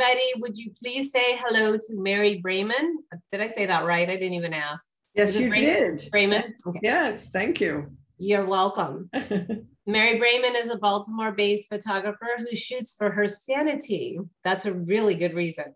everybody. Would you please say hello to Mary Brayman? Did I say that right? I didn't even ask. Yes, you did. Brayman? Okay. Yes, thank you. You're welcome. Mary Brayman is a Baltimore-based photographer who shoots for her sanity. That's a really good reason.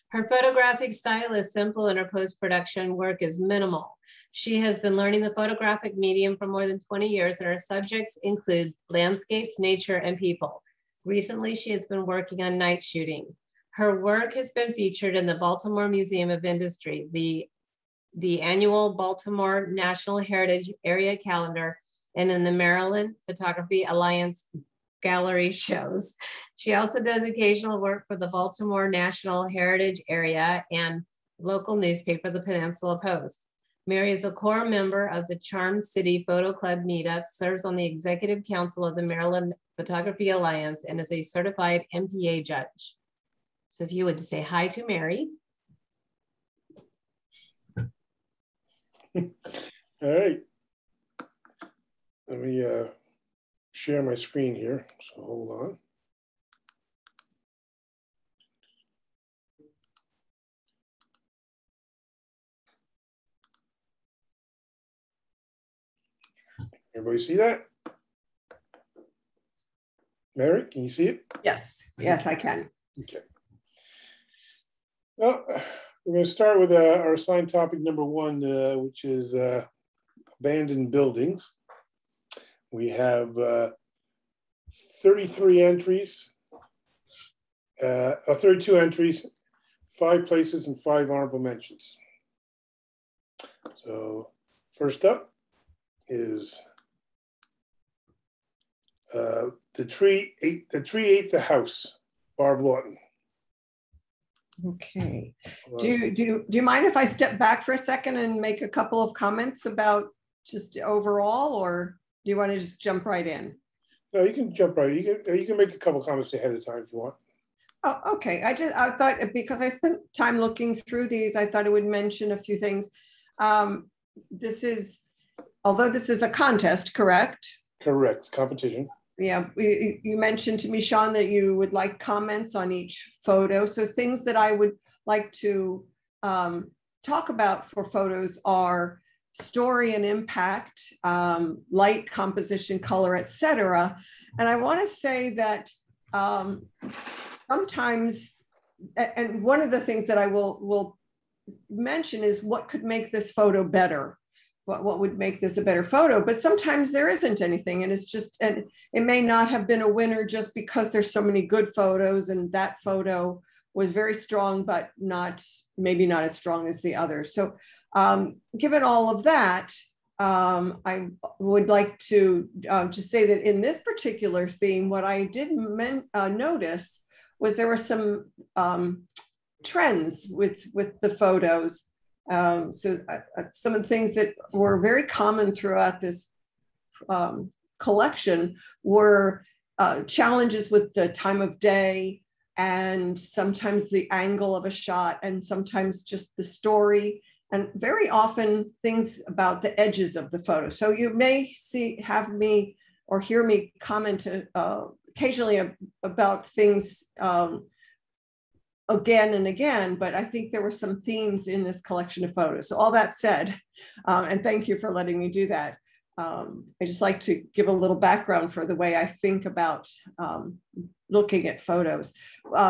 Her photographic style is simple and her post-production work is minimal. She has been learning the photographic medium for more than 20 years, and her subjects include landscapes, nature, and people. Recently, she has been working on night shooting. Her work has been featured in the Baltimore Museum of Industry, the annual Baltimore National Heritage Area Calendar, and in the Maryland Photography Alliance gallery shows. She also does occasional work for the Baltimore National Heritage Area and local newspaper, the Peninsula Post. Mary is a core member of the Charm City Photo Club Meetup, serves on the Executive Council of the Maryland Photography Alliance, and is a certified MPA judge. So if you would say hi to Mary. All right. Let me share my screen here, so hold on. Everybody see that? Mary, can you see it? Yes, yes, I can. Okay. Well, we're going to start with our assigned topic number one, which is abandoned buildings. We have 33 entries, 32 entries, 5 places, and 5 honorable mentions. So first up is the tree ate the house, Barb Lawton. Okay. Do you mind if I step back for a second and make a couple of comments about just overall, or do you want to just jump right in? No, you can jump right. You can make a couple comments ahead of time if you want. Oh, okay. I thought, because I spent time looking through these, I thought I would mention a few things. Although this is a contest, correct? Correct. Competition. Yeah, you mentioned to me, Sean, that you would like comments on each photo. So things that I would like to talk about for photos are story and impact, light, composition, color, etc. And I want to say that sometimes, and one of the things that I will mention is what could make this photo better. What would make this a better photo, but sometimes there isn't anything, and it's just, and it may not have been a winner just because there's so many good photos, and that photo was very strong, but maybe not as strong as the others. So given all of that, I would like to just say that in this particular theme, what I did notice was there were some trends with the photos. So some of the things that were very common throughout this collection were challenges with the time of day, and sometimes the angle of a shot, and sometimes just the story, and very often things about the edges of the photo. So you may have me or hear me comment occasionally about things again and again, but I think there were some themes in this collection of photos. So all that said, and thank you for letting me do that. I just like to give a little background for the way I think about looking at photos.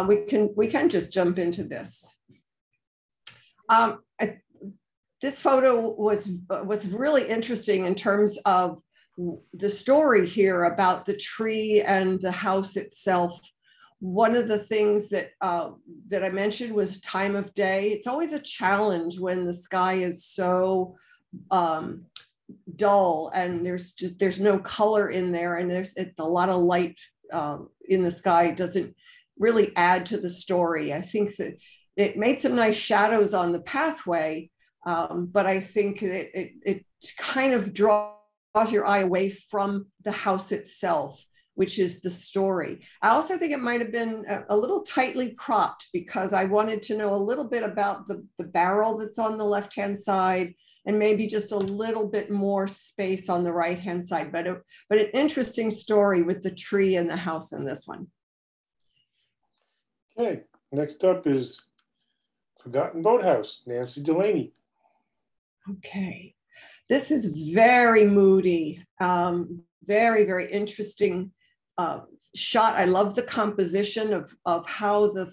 We can just jump into this. This photo was really interesting in terms of the story here about the tree and the house itself. One of the things that I mentioned was time of day. It's always a challenge when the sky is so dull and there's no color in there, and there's a lot of light in the sky. It doesn't really add to the story. I think that it made some nice shadows on the pathway, but I think that it kind of draws your eye away from the house itself, which is the story. I also think it might have been a little tightly cropped, because I wanted to know a little bit about the barrel that's on the left-hand side, and maybe just a little bit more space on the right-hand side. But an interesting story with the tree and the house in this one. Okay, Next up is Forgotten Boathouse, Nancy Delaney. Okay. This is very moody, very, very interesting shot. I love the composition of how the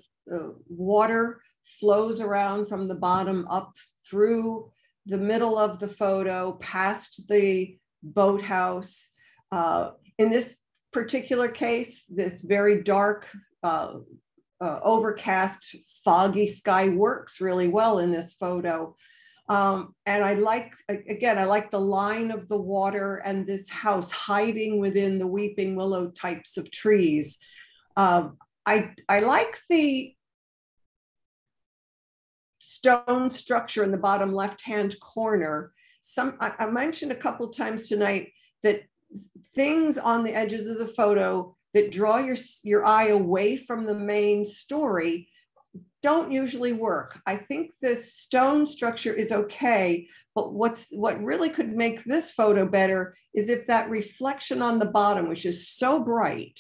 water flows around from the bottom up through the middle of the photo, past the boathouse. In this particular case, this very dark, overcast, foggy sky works really well in this photo. And I like, again, I like the line of the water and this house hiding within the weeping willow types of trees. I like the stone structure in the bottom left-hand corner. I mentioned a couple times tonight that things on the edges of the photo that draw your eye away from the main story don't usually work. I think this stone structure is okay, but what really could make this photo better is if that reflection on the bottom, which is so bright,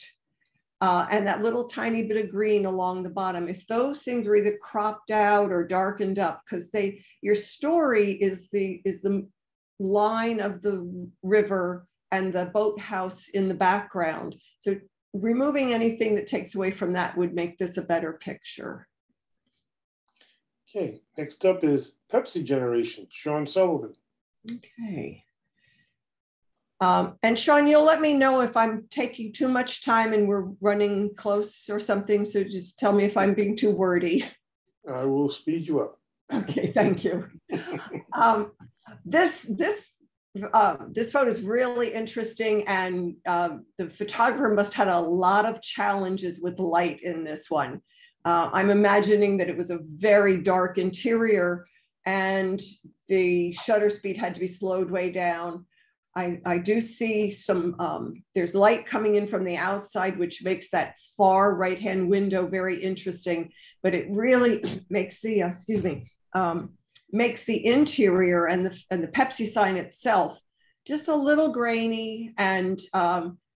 and that little tiny bit of green along the bottom, if those things were either cropped out or darkened up, because your story is the line of the river and the boathouse in the background. So removing anything that takes away from that would make this a better picture. Okay, next up is Pepsi Generation, Sean Sullivan. Okay. And Sean, you'll let me know if I'm taking too much time and we're running close or something. So just tell me if I'm being too wordy. I will speed you up. Okay, thank you. This photo is really interesting, and the photographer must have had a lot of challenges with light in this one. I'm imagining that it was a very dark interior and the shutter speed had to be slowed way down. I do see some, there's light coming in from the outside, which makes that far right-hand window very interesting, but it really makes the, makes the interior and the Pepsi sign itself just a little grainy, and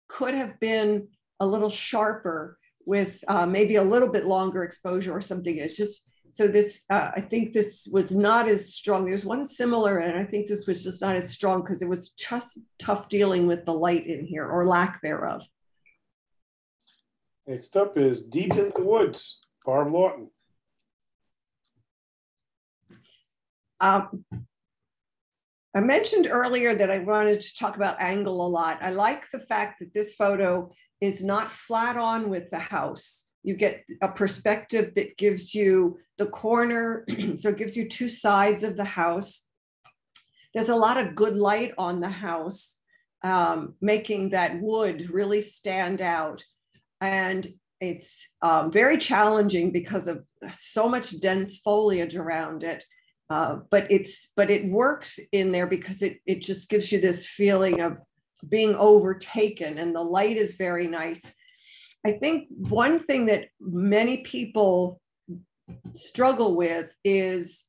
could have been a little sharper with maybe a little bit longer exposure or something. It's just, so this, I think this was not as strong. There's one similar, and I think this was just not as strong because it was just tough dealing with the light in here, or lack thereof. Next up is Deep in the Woods, Barb Lawton. I mentioned earlier that I wanted to talk about angle a lot. I like the fact that this photo is not flat on with the house. You get a perspective that gives you the corner, so it gives you two sides of the house. There's a lot of good light on the house, making that wood really stand out. And it's very challenging because of so much dense foliage around it. But it works in there because it just gives you this feeling of being overtaken, and the light is very nice. I think one thing that many people struggle with is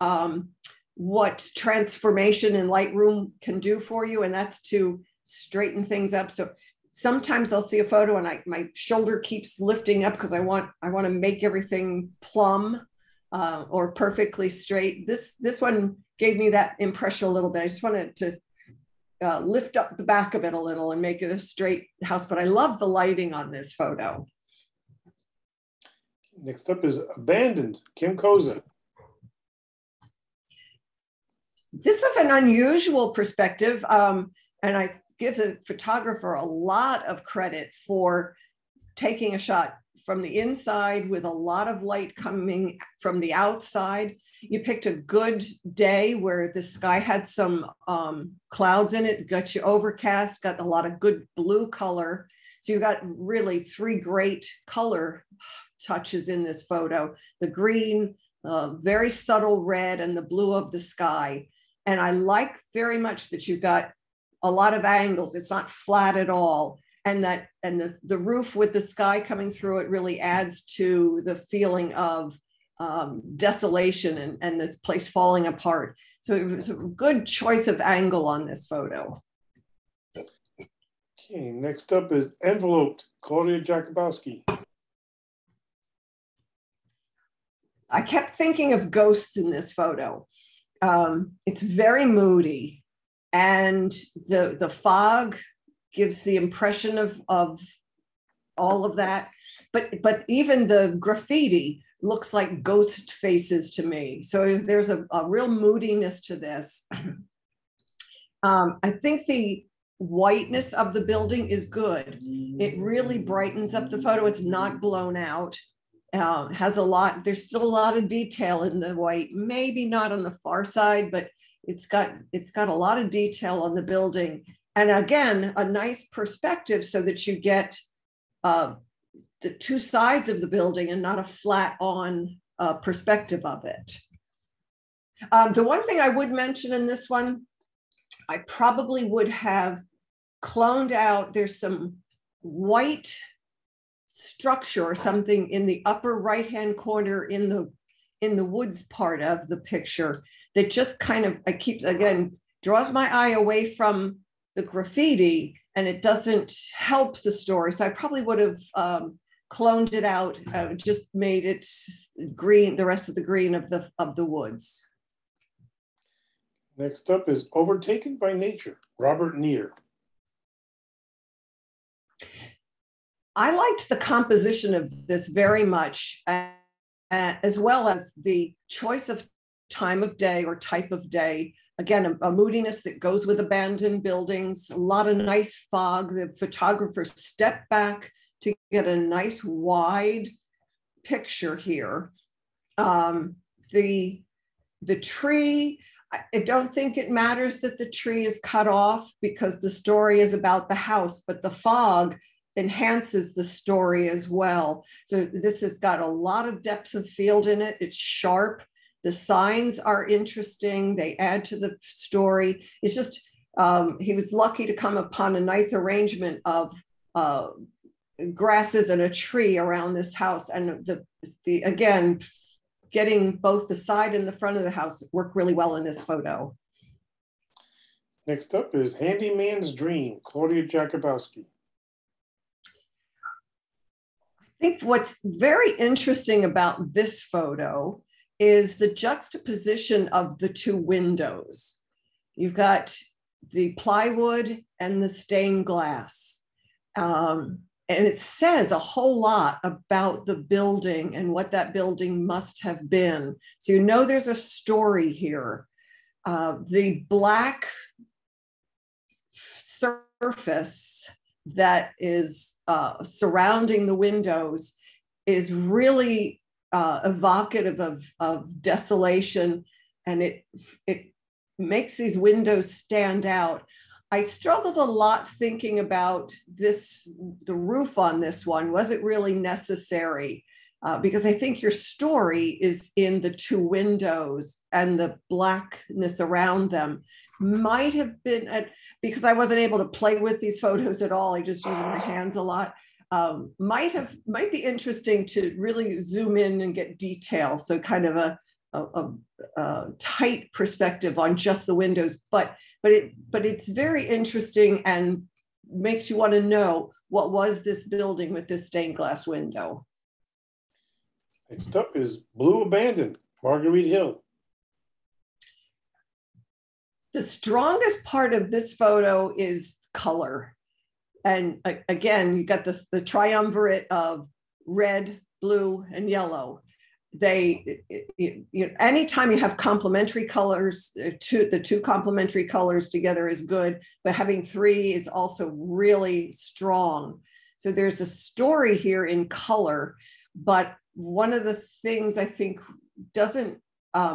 what transformation in Lightroom can do for you, and that's to straighten things up. So sometimes I'll see a photo and my shoulder keeps lifting up because I want to make everything plumb or perfectly straight. This one gave me that impression a little bit. I just wanted to lift up the back of it a little and make it a straight house, but I love the lighting on this photo. Next up is Abandoned, Kim Koza. This is an unusual perspective, and I give the photographer a lot of credit for taking a shot from the inside with a lot of light coming from the outside. You picked a good day where the sky had some clouds in it, got you overcast, got a lot of good blue color. So you got really three great color touches in this photo: the green, very subtle red, and the blue of the sky. And I like very much that you got a lot of angles. It's not flat at all. And the roof with the sky coming through it really adds to the feeling of desolation and this place falling apart. So it was a good choice of angle on this photo. Okay, next up is Enveloped, Claudia Jakubowski. I kept thinking of ghosts in this photo. It's very moody, and the fog gives the impression of all of that. But even the graffiti looks like ghost faces to me. So there's a real moodiness to this. I think the whiteness of the building is good. It really brightens up the photo. It's not blown out. Has a lot, there's still a lot of detail in the white, maybe not on the far side, but it's got a lot of detail on the building. And again, a nice perspective so that you get the two sides of the building and not a flat on perspective of it. The one thing I would mention in this one, I probably would have cloned out, there's some white structure or something in the upper right-hand corner in the woods part of the picture that just kind of, again, draws my eye away from the graffiti, and it doesn't help the story. So I probably would have cloned it out, just made it green, the rest of the green of the woods. Next up is Overtaken by Nature, Robert Neer. I liked the composition of this very much, as well as the choice of time of day or type of day. Again, a moodiness that goes with abandoned buildings, a lot of nice fog. The photographer stepped back to get a nice wide picture here. The tree, I don't think it matters that the tree is cut off because the story is about the house, but the fog enhances the story as well. So this has got a lot of depth of field in it. It's sharp. The signs are interesting. They add to the story. It's just, he was lucky to come upon a nice arrangement of grasses and a tree around this house. And the again, getting both the side and the front of the house work really well in this photo. Next up is Handyman's Dream, Claudia Jakubowski. I think what's very interesting about this photo is the juxtaposition of the two windows. You've got the plywood and the stained glass. And it says a whole lot about the building and what that building must have been. So you know there's a story here. The black surface that is surrounding the windows is really evocative of desolation, and it makes these windows stand out. I struggled a lot thinking about the roof on this one. Was it really necessary? Because I think your story is in the two windows, and the blackness around them might have been, because I wasn't able to play with these photos at all, I just used my hands a lot, might be interesting to really zoom in and get detail. So kind of a tight perspective on just the windows, but it's very interesting and makes you want to know what was this building with this stained glass window. Next up is Blue Abandoned, Marguerite Hill. The strongest part of this photo is color. And again, you got the triumvirate of red, blue, and yellow. Anytime you have complementary colors, the two complementary colors together is good, but having three is also really strong. So there's a story here in color, but one of the things I think doesn't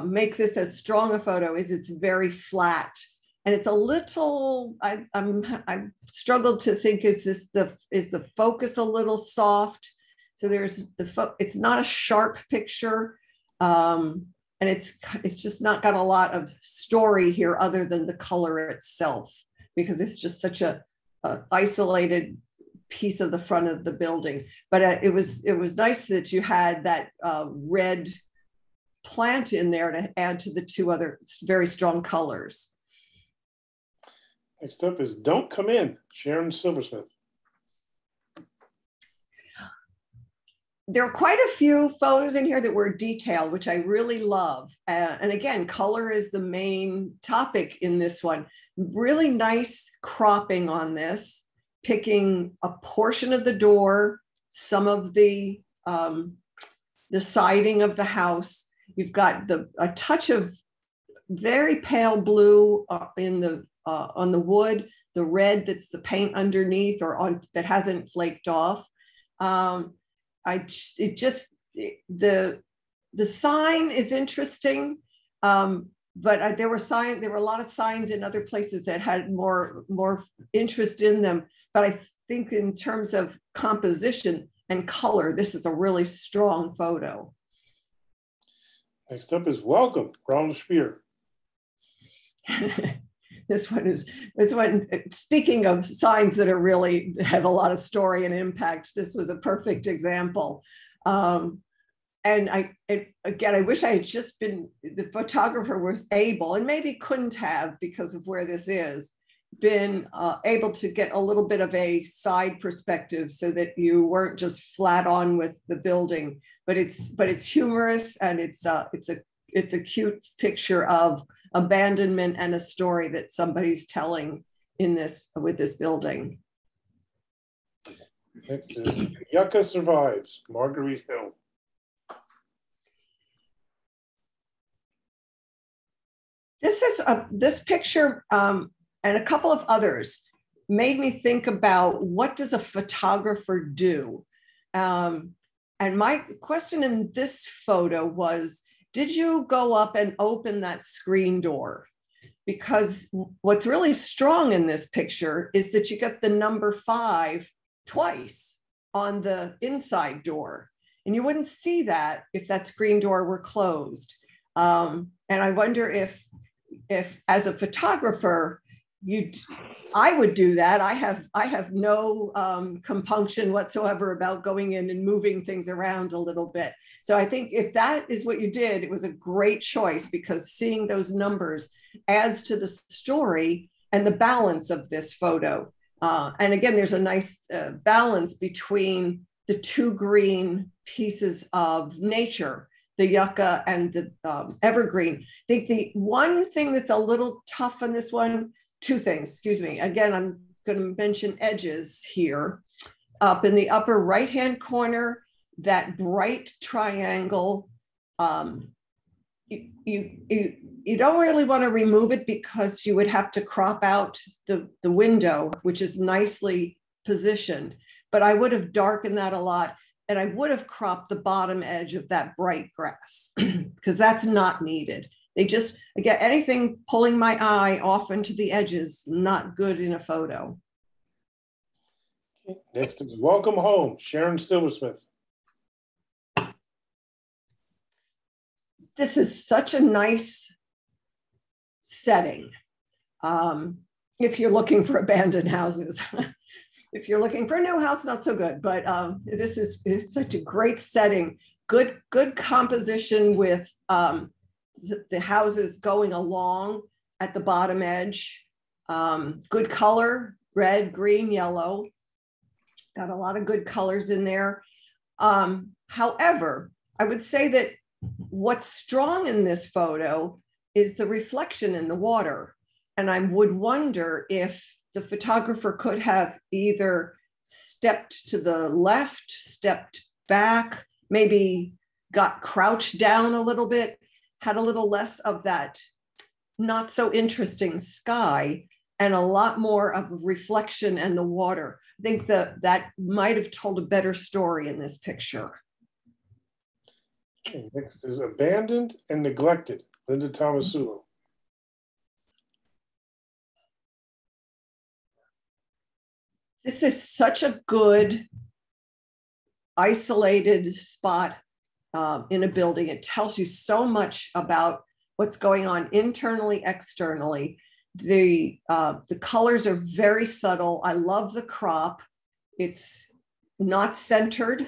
make this as strong a photo is it's very flat. And it's a little, I've struggled to think, is the focus a little soft? So it's not a sharp picture, and it's just not got a lot of story here other than the color itself, because it's just such a isolated piece of the front of the building. But it was nice that you had that red plant in there to add to the two other very strong colors. Next up is Don't Come In, Sharon Silversmith. there are quite a few photos in here that were detailed, which I really love. And again, color is the main topic in this one. Really nice cropping on this, picking a portion of the door, some of the siding of the house. You've got a touch of very pale blue in the on the wood, the red that's the paint underneath or on that hasn't flaked off. The sign is interesting, but there were a lot of signs in other places that had more interest in them. But I think in terms of composition and color, this is a really strong photo. Next up is Welcome, Ronald Spear. This one, speaking of signs that are really have a lot of story and impact, this was a perfect example. And I wish I had just been, the photographer was able, and maybe couldn't have because of where this is, been able to get a little bit of a side perspective so that you weren't just flat on with the building, but it's humorous, and it's a cute picture of abandonment and a story that somebody's telling with this building. Next is Yucca Survives, Marguerite Hill. This picture and a couple of others made me think about, what does a photographer do? And my question in this photo was, did you go up and open that screen door? Because what's really strong in this picture is that you get the number 5 twice on the inside door. And you wouldn't see that if that screen door were closed. And I wonder if as a photographer, I would do that. I have no compunction whatsoever about going in and moving things around a little bit. So I think if that is what you did, it was a great choice, because seeing those numbers adds to the story and the balance of this photo. And again, there's a nice balance between the 2 green pieces of nature, the yucca and the evergreen. I think the one thing that's a little tough on this one, 2 things, excuse me. Again, I'm going to mention edges here. Up in the upper right-hand corner, that bright triangle, you don't really want to remove it, because you would have to crop out the window, which is nicely positioned. But I would have darkened that a lot, and I would have cropped the bottom edge of that bright grass, because that's not needed. They just, again, anything pulling my eye off into the edges, not good in a photo. Next is Welcome Home, Sharon Silversmith. This is such a nice setting. If you're looking for abandoned houses. If you're looking for a new house, not so good, but this is such a great setting. Good composition with the houses going along at the bottom edge. Good color, red, green, yellow. Got a lot of good colors in there. However, I would say that what's strong in this photo is the reflection in the water. And I would wonder if the photographer could have either stepped to the left, stepped back, maybe got crouched down a little bit, had a little less of that not so interesting sky and a lot more of reflection and the water. I think that might have told a better story in this picture. Okay, next is Abandoned and Neglected, Linda Tomasulo. This is such a good isolated spot in a building. It tells you so much about what's going on internally, externally. The colors are very subtle. I love the crop. It's not centered.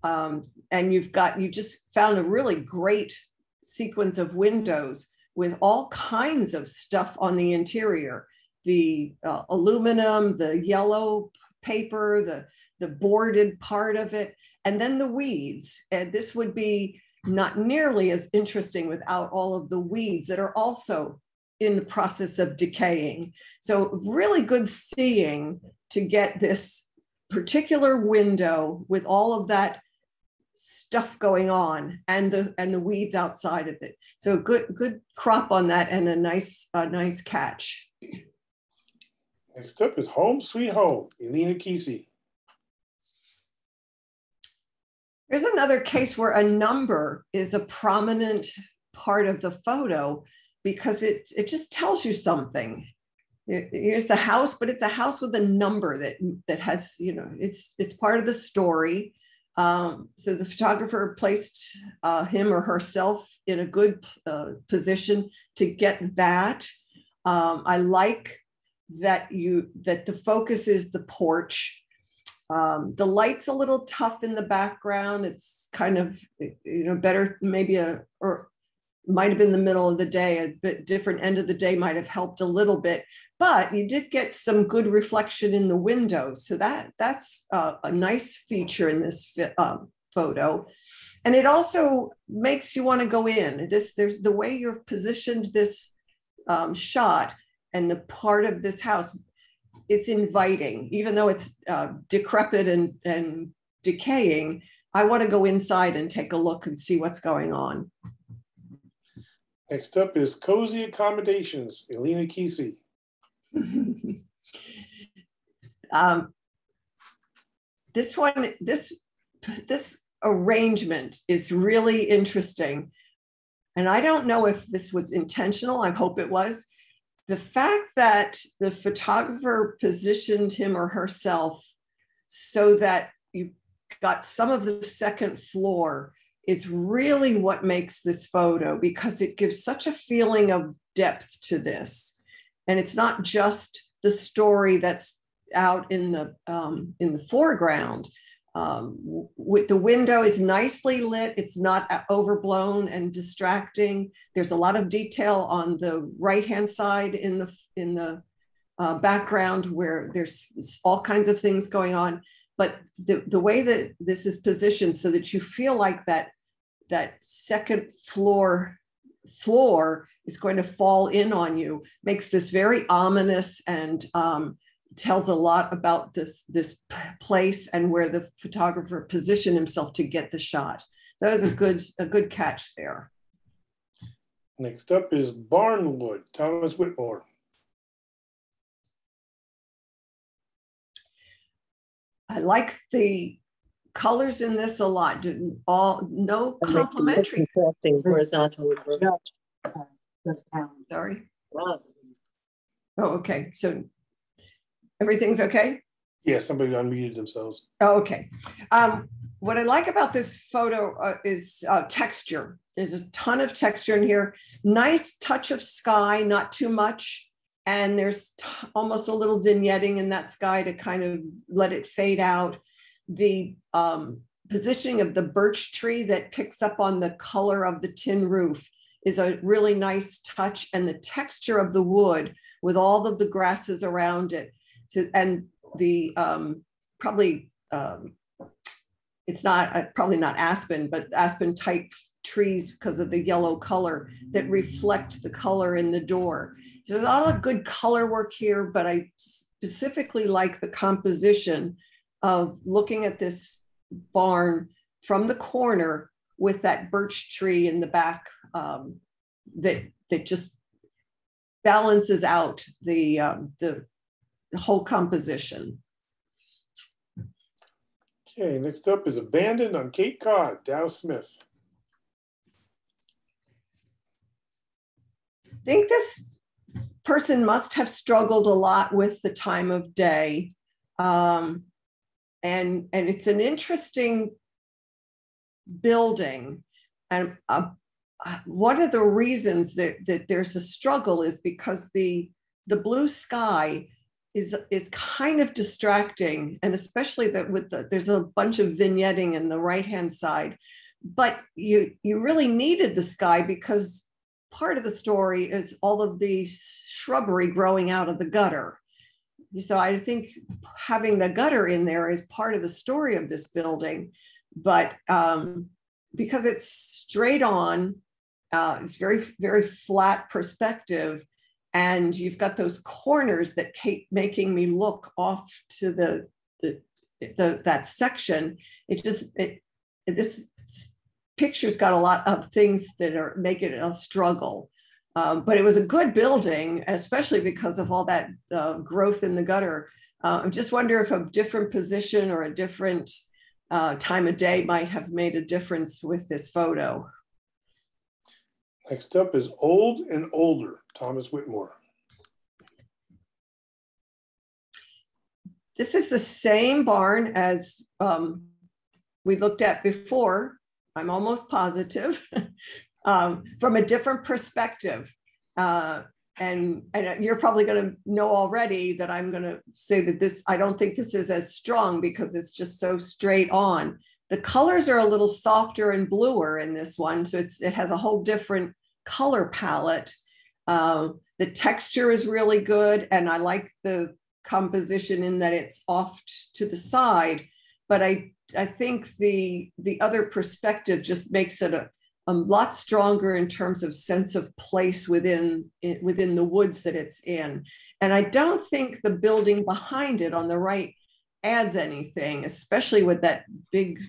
And you just found a really great sequence of windows with all kinds of stuff on the interior. The aluminum, the yellow paper, the boarded part of it. and then the weeds. And this would be not nearly as interesting without all of the weeds that are also in the process of decaying. So really good seeing to get this particular window with all of that stuff going on and the weeds outside of it. So good crop on that and a nice catch. Next up is Home Sweet Home, Elena Kesey. There's another case where a number is a prominent part of the photo because it just tells you something. Here's a house, but it's a house with a number that has, you know, it's part of the story. So the photographer placed him or herself in a good position to get that. I like that the focus is the porch. The light's a little tough in the background. It's kind of, you know, better maybe or might have been the middle of the day, a bit different end of the day might have helped a little bit, but you did get some good reflection in the windows. So that's a nice feature in this photo. And it also makes you want to go in. There's the way you're positioned this shot and the part of this house, it's inviting, even though it's decrepit and decaying. I want to go inside and take a look and see what's going on. Next up is Cozy Accommodations, Elena Kesey. This arrangement is really interesting. And I don't know if this was intentional. I hope it was. The fact that the photographer positioned him or herself so that you got some of the second floor is really what makes this photo, because it gives such a feeling of depth to this. And it's not just the story that's out in the foreground. With the window is nicely lit. It's not overblown and distracting. There's a lot of detail on the right-hand side in the background where there's all kinds of things going on. But the way that this is positioned so that you feel like that second floor is going to fall in on you makes this very ominous and tells a lot about this place and where the photographer positioned himself to get the shot. So that was a good catch there. Next up is Barnwood, Thomas Whitmore. I like the colors in this a lot. No complementary. Horizontal. Sorry. Oh, okay. So everything's okay? Yeah, somebody unmuted themselves. Oh, okay. What I like about this photo is texture. There's a ton of texture in here. Nice touch of sky, not too much. And there's almost a little vignetting in that sky to kind of let it fade out. The positioning of the birch tree that picks up on the color of the tin roof is a really nice touch, and the texture of the wood with all of the grasses around it. So, and the it's not probably not aspen, but aspen type trees because of the yellow color that reflect the color in the door. So there's a lot of good color work here, but I specifically like the composition of looking at this barn from the corner with that birch tree in the back that just balances out the whole composition. Okay, next up is Abandoned on Cape Cod, Dow Smith. I think this person must have struggled a lot with the time of day. And it's an interesting building. And one of the reasons that there's a struggle is because the blue sky is kind of distracting, and especially that there's a bunch of vignetting in the right-hand side, but you really needed the sky because part of the story is all of the shrubbery growing out of the gutter. So I think having the gutter in there is part of the story of this building, but because it's straight on, it's very, very flat perspective. And you've got those corners that keep making me look off to that section. This picture's got a lot of things that are making it a struggle. But it was a good building, especially because of all that growth in the gutter. I just wonder if a different position or a different time of day might have made a difference with this photo. Next up is Old and Older, Thomas Whitmore. This is the same barn as we looked at before. I'm almost positive, from a different perspective. And you're probably going to know already that I'm going to say that I don't think this is as strong because it's just so straight on. The colors are a little softer and bluer in this one. So it has a whole different color palette. The texture is really good. And I like the composition in that it's off to the side. But I think the other perspective just makes it a lot stronger in terms of sense of place within the woods that it's in. And I don't think the building behind it on the right adds anything, especially with that big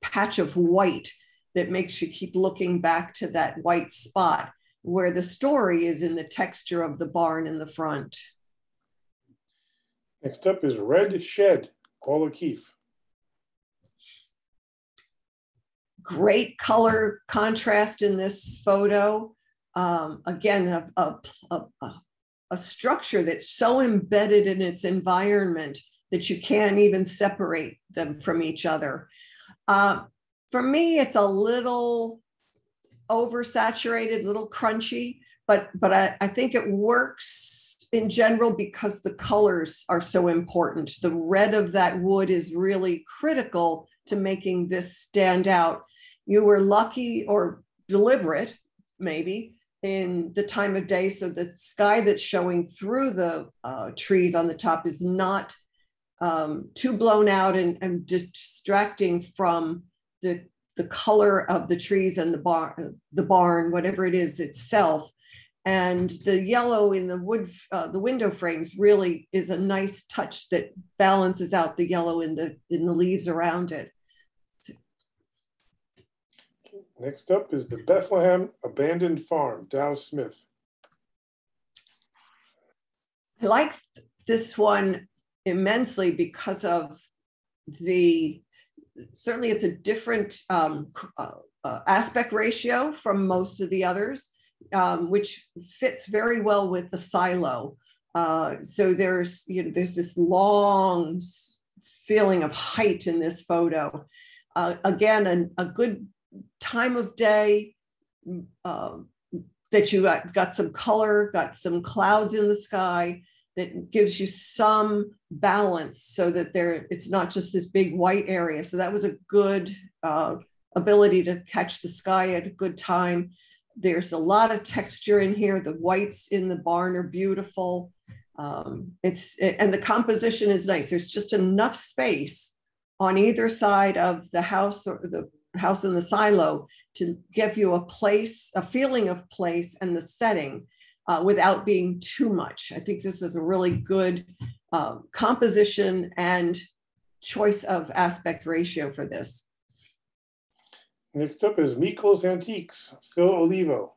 patch of white that makes you keep looking back to that white spot, where the story is in the texture of the barn in the front. Next up is Red Shed, Paul O'Keefe. Great color contrast in this photo. Again, a structure that's so embedded in its environment that you can't even separate them from each other. For me, it's a little oversaturated, a little crunchy, but I think it works in general because the colors are so important. The red of that wood is really critical to making this stand out. You were lucky or deliberate, maybe, in the time of day, so the sky that's showing through the trees on the top is not too blown out and distracting from the color of the trees and the barn, whatever it is itself. And the yellow in the wood, the window frames really is a nice touch that balances out the yellow in the leaves around it. Next up is the Bethlehem Abandoned Farm, Dow Smith. I like this one immensely because of certainly it's a different aspect ratio from most of the others, which fits very well with the silo. So there's this long feeling of height in this photo. Again, a good time of day that you got some color, got some clouds in the sky that gives you some balance so that it's not just this big white area. So that was a good ability to catch the sky at a good time. There's a lot of texture in here. The whites in the barn are beautiful. And the composition is nice. There's just enough space on either side of the house or the house in the silo to give you a feeling of place and the setting without being too much. I think this is a really good composition and choice of aspect ratio for this. Next up is Miklos Antiques, Phil Olivo.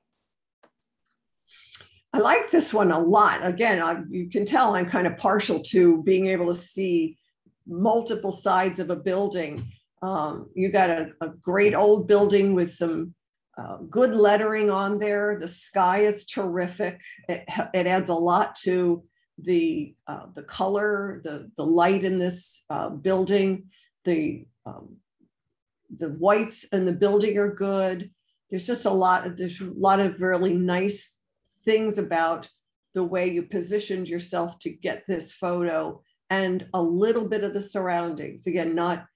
I like this one a lot. Again, you can tell I'm kind of partial to being able to see multiple sides of a building. You got a great old building with some good lettering on there. The sky is terrific. It adds a lot to the color, the light in this building. The whites in the building are good. There's a lot of really nice things about the way you positioned yourself to get this photo, and a little bit of the surroundings. Again, not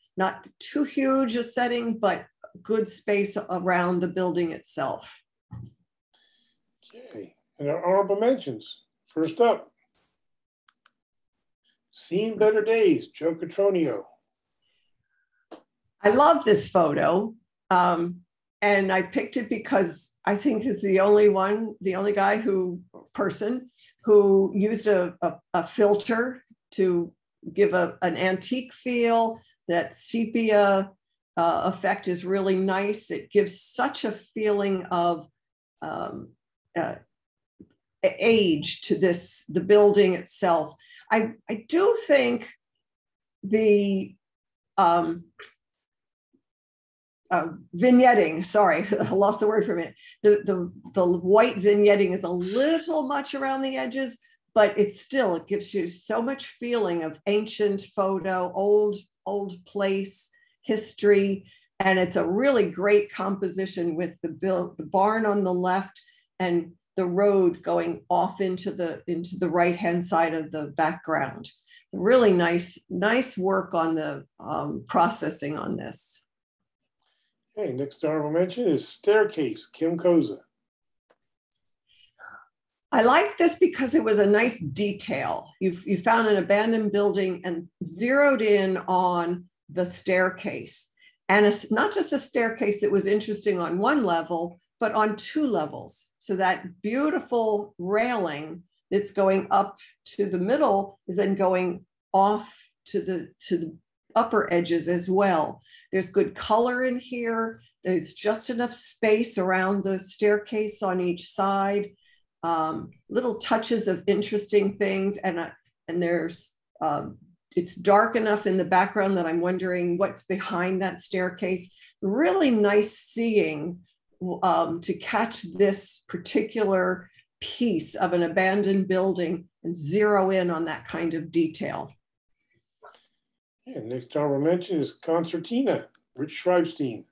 too huge a setting, but good space around the building itself. Okay, and our honorable mentions. First up, Seen Better Days, Joe Catronio. I love this photo. And I picked it because I think he's the only person who used a filter to give an antique feel. That sepia effect is really nice. It gives such a feeling of age to the building itself. I do think the vignetting, sorry, I lost the word for a minute. The white vignetting is a little much around the edges, but it gives you so much feeling of ancient photo, old place, history. And it's a really great composition with the barn on the left and the road going off into the right-hand side of the background. Really nice work on the processing on this. Okay, next honorable mention is Staircase, Kim Koza. I like this because it was a nice detail. You found an abandoned building and zeroed in on the staircase. And it's not just a staircase that was interesting on one level, but on two levels. So that beautiful railing that's going up to the middle is then going off to the upper edges as well. There's good color in here. There's just enough space around the staircase on each side. Little touches of interesting things, and there's it's dark enough in the background that I'm wondering what's behind that staircase. Really nice seeing to catch this particular piece of an abandoned building and zero in on that kind of detail. And next honorable mention is Concertina, Rich Schreibstein.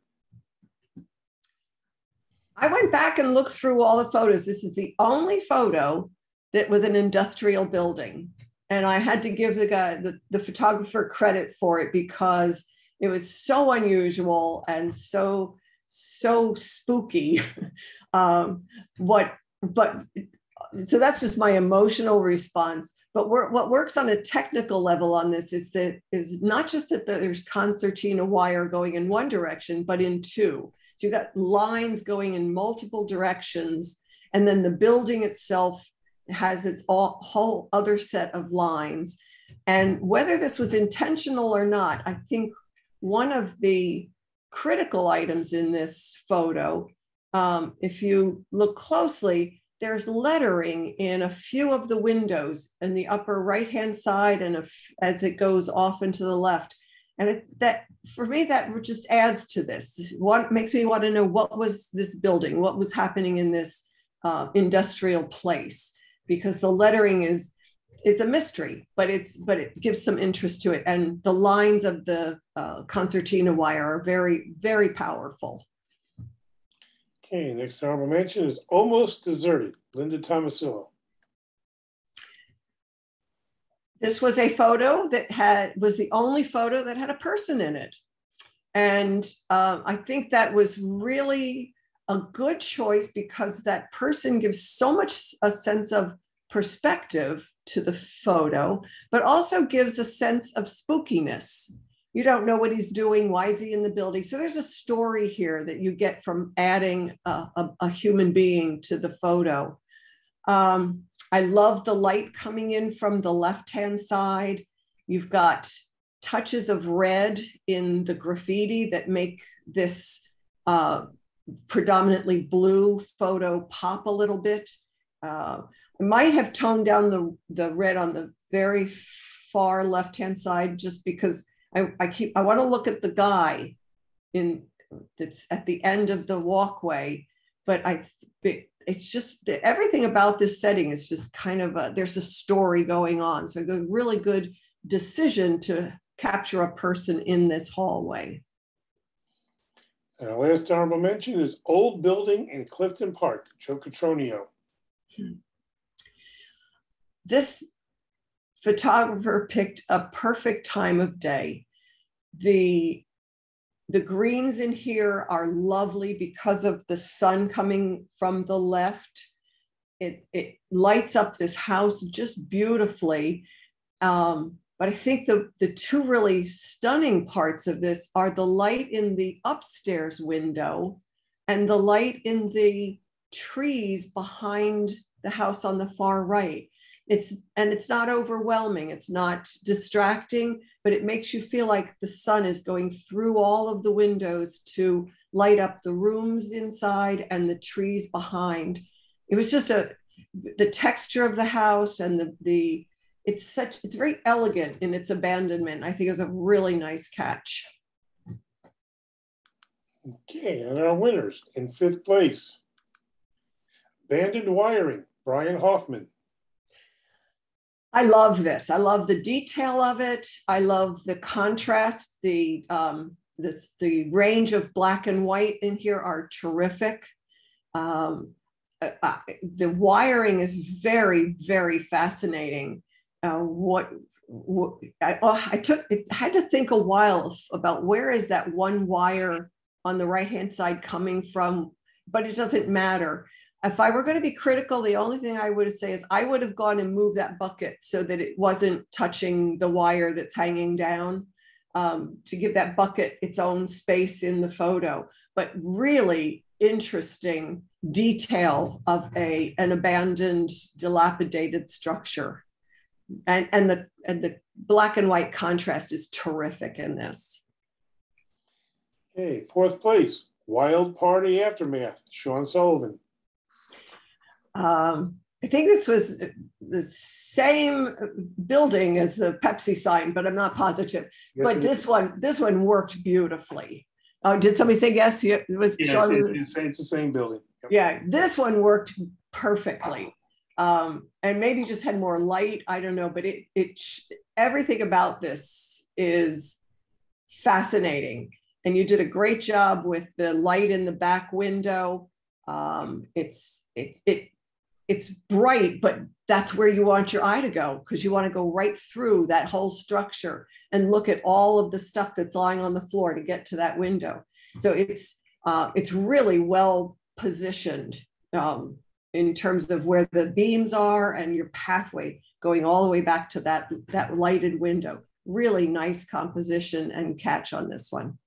I went back and looked through all the photos. This is the only photo that was an industrial building. And I had to give the photographer credit for it because it was so unusual and so spooky. So that's just my emotional response. But what works on a technical level on this is not just that there's concertina wire going in one direction, but in two. So you've got lines going in multiple directions, and then the building itself has its whole other set of lines. And whether this was intentional or not, I think one of the critical items in this photo, if you look closely, there's lettering in a few of the windows in the upper right-hand side and as it goes off into the left. And for me, that just adds to this. What makes me want to know what was this building, what was happening in this industrial place, because the lettering is a mystery, but it gives some interest to it. And the lines of the concertina wire are very, very powerful. Okay, next honorable mention is Almost Deserted, Linda Tomasillo. This was a photo that was the only photo that had a person in it. And I think that was really a good choice because that person gives so much a sense of perspective to the photo, but also gives a sense of spookiness. You don't know what he's doing. Why is he in the building? So there's a story here that you get from adding a human being to the photo. I love the light coming in from the left-hand side. You've got touches of red in the graffiti that make this predominantly blue photo pop a little bit. I might have toned down the red on the very far left-hand side just because I want to look at the guy that's at the end of the walkway, but it's just everything about this setting is just kind of there's a story going on. So a really good decision to capture a person in this hallway. And our last honorable mention is Old Building in Clifton Park, Joe Catronio. This photographer picked a perfect time of day. The greens in here are lovely because of the sun coming from the left. It lights up this house just beautifully. But I think the two really stunning parts of this are the light in the upstairs window and the light in the trees behind the house on the far right. It's not overwhelming, it's not distracting, but it makes you feel like the sun is going through all of the windows to light up the rooms inside and the trees behind. It was just the texture of the house and it's very elegant in its abandonment. I think it was a really nice catch. Okay, and our winners in 5th place. Abandoned Wiring, Brian Hoffman. I love this. I love the detail of it. I love the contrast. The range of black and white in here are terrific. The wiring is very, very fascinating. I had to think a while about where is that one wire on the right-hand side coming from, but it doesn't matter. If I were going to be critical, the only thing I would say is I would have gone and moved that bucket so that it wasn't touching the wire that's hanging down, to give that bucket its own space in the photo. But really interesting detail of an abandoned, dilapidated structure. And the black and white contrast is terrific in this. Okay, 4th place, Wild Party Aftermath, Sean Sullivan. I think this was the same building as the Pepsi sign, but I'm not positive. Yes, but this one worked beautifully. Did somebody say yes? It was. Yeah, Sean, it's the same building. Yep. Yeah, this one worked perfectly, and maybe just had more light. I don't know, but everything about this is fascinating, and you did a great job with the light in the back window. It's bright, but that's where you want your eye to go, because you want to go right through that whole structure and look at all of the stuff that's lying on the floor to get to that window. So it's really well positioned in terms of where the beams are and your pathway going all the way back to that lighted window. Really nice composition and catch on this one.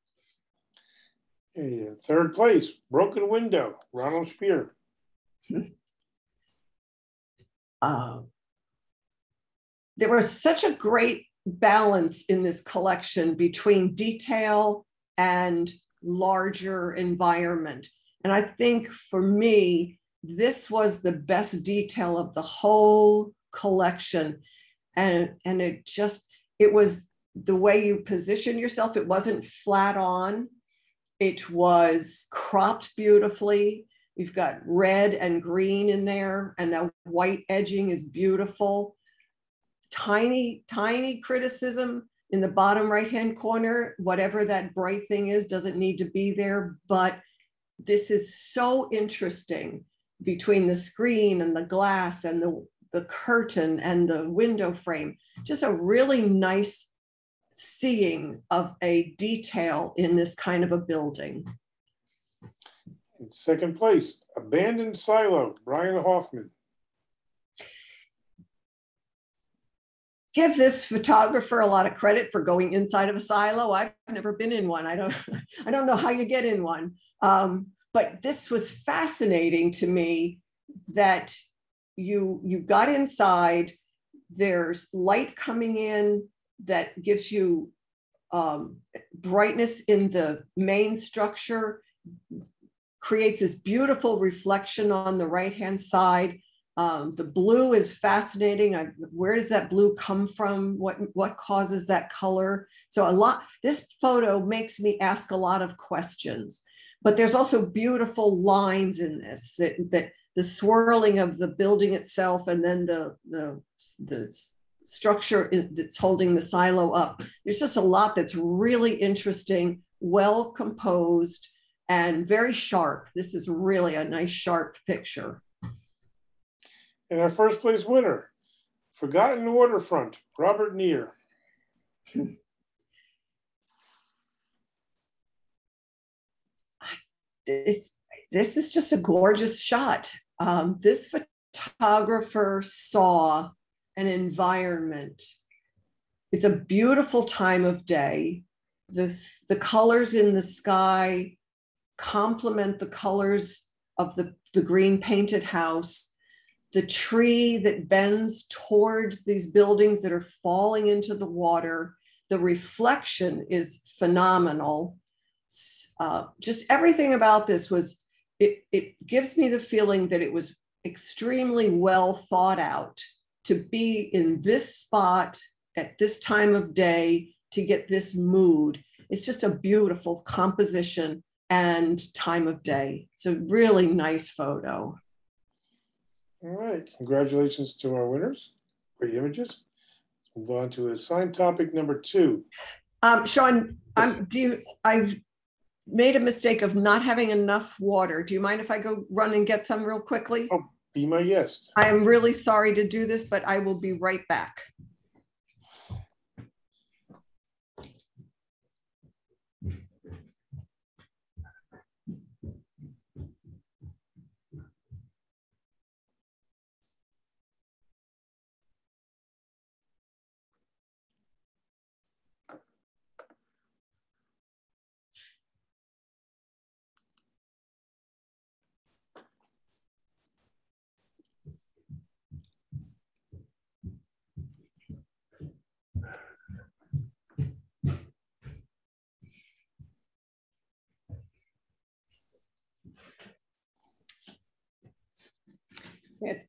Okay, 3rd place, Broken Window, Ronald Spear. There was such a great balance in this collection between detail and larger environment. And I think for me, this was the best detail of the whole collection. And it was the way you position yourself. It wasn't flat on. It was cropped beautifully. You've got red and green in there, and that white edging is beautiful. Tiny, tiny criticism in the bottom right-hand corner. Whatever that bright thing is doesn't need to be there, but this is so interesting between the screen and the glass and the curtain and the window frame. Just a really nice seeing of a detail in this kind of a building. In 2nd place, Abandoned Silo, Brian Hoffman. Give this photographer a lot of credit for going inside of a silo. I've never been in one. I don't know how you get in one. But this was fascinating to me that you got inside, there's light coming in that gives you brightness in the main structure, creates this beautiful reflection on the right-hand side. The blue is fascinating. Where does that blue come from? What causes that color? So this photo makes me ask a lot of questions, but there's also beautiful lines in this, that the swirling of the building itself, and then the structure that's holding the silo up. There's just a lot that's really interesting, well composed, and very sharp. This is really a nice, sharp picture. And our 1st place winner, Forgotten Waterfront, Robert Neer. This is just a gorgeous shot. This photographer saw an environment It's a beautiful time of day. The colors in the sky complement the colors of the green painted house. The tree that bends toward these buildings that are falling into the water. The reflection is phenomenal. Just everything about this was, it gives me the feeling that it was extremely well thought out to be in this spot at this time of day to get this mood. It's just a beautiful composition and time of day. It's a really nice photo. All right, congratulations to our winners. Great images. Let's move on to assigned topic number 2. Sean, I've made a mistake of not having enough water. Do you mind if I go run and get some real quickly? Oh, be my guest. I am really sorry to do this, but I will be right back.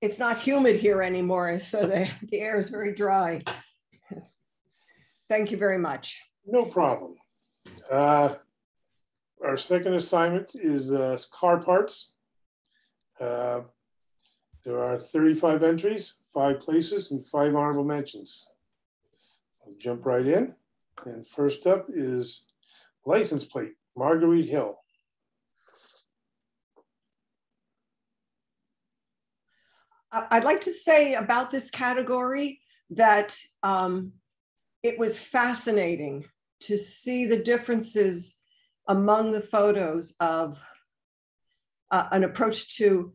It's not humid here anymore, so the air is very dry. Thank you very much. No problem. Our second assignment is car parts. There are 35 entries, 5 places, and 5 honorable mentions. I'll jump right in. And first up is license plate, Marguerite Hill. I'd like to say about this category that it was fascinating to see the differences among the photos of an approach to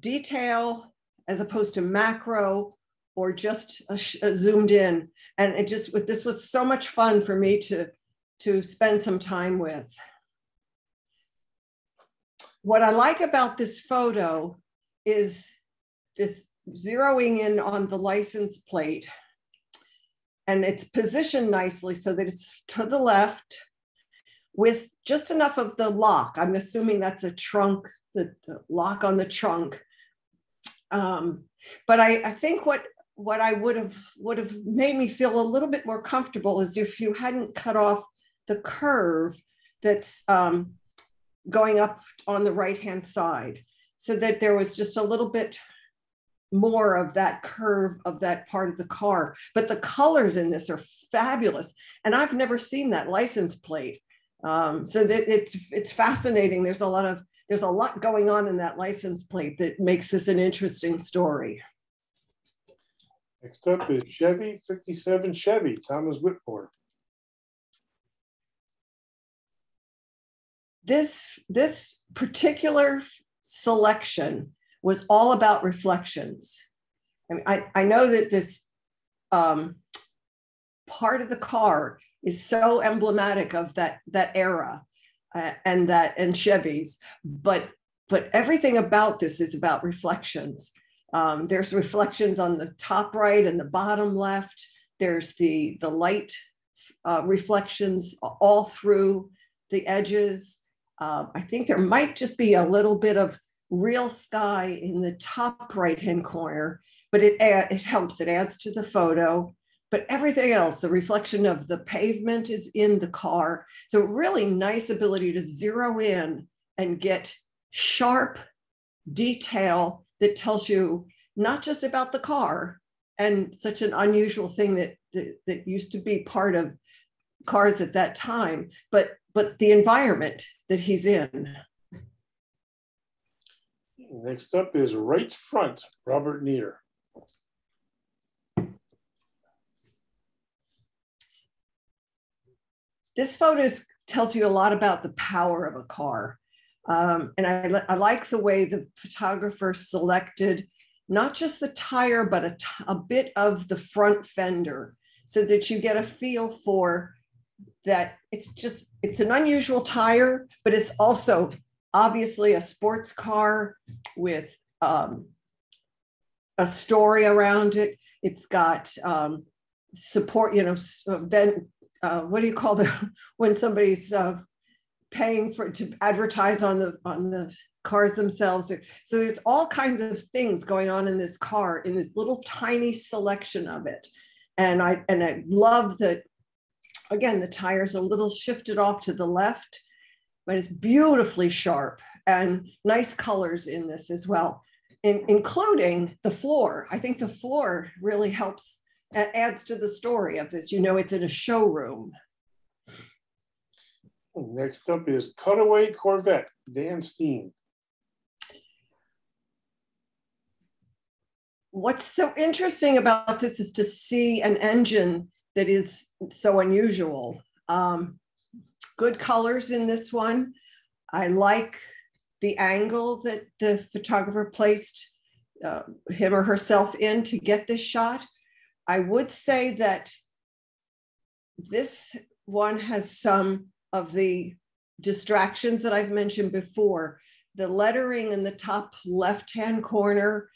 detail as opposed to macro or just zoomed in. And this was so much fun for me to spend some time with. What I like about this photo is this zeroing in on the license plate, and it's positioned nicely so that it's to the left with just enough of the lock. I'm assuming that's a trunk, the lock on the trunk. But I think what I would have made me feel a little bit more comfortable is if you hadn't cut off the curve that's going up on the right-hand side, so that there was just a little bit more of that curve of that part of the car. But the colors in this are fabulous. And I've never seen that license plate. So that it's fascinating. There's a lot going on in that license plate that makes this an interesting story. Next up is Chevy, 57 Chevy, Thomas Whitmore. This particular selection was all about reflections. I mean, I know that this part of the car is so emblematic of that era and Chevys, but everything about this is about reflections. There's reflections on the top right and the bottom left. There's the light reflections all through the edges. I think there might just be a little bit of real sky in the top right-hand corner, but it helps, it adds to the photo. But everything else, the reflection of the pavement is in the car. So really nice ability to zero in and get sharp detail that tells you not just about the car and such an unusual thing that used to be part of cars at that time, but the environment that he's in. Next up is right front, Robert Neer. This photo tells you a lot about the power of a car. And I like the way the photographer selected not just the tire, but a bit of the front fender so that you get a feel for that. It's an unusual tire, but it's also obviously a sports car with a story around it. It's got support, what do you call when somebody's paying to advertise on the cars themselves. So there's all kinds of things going on in this car, in this little tiny selection of it. And I love that, again, the tires are a little shifted off to the left, but it's beautifully sharp and nice colors in this as well, including the floor. I think the floor really helps, adds to the story of this. It's in a showroom. Next up is Cutaway Corvette, Dan Steen. What's so interesting about this is to see an engine that is so unusual. Good colors in this one. I like the angle that the photographer placed him or herself in to get this shot. I would say that this one has some of the distractions that I've mentioned before. The lettering in the top left-hand corner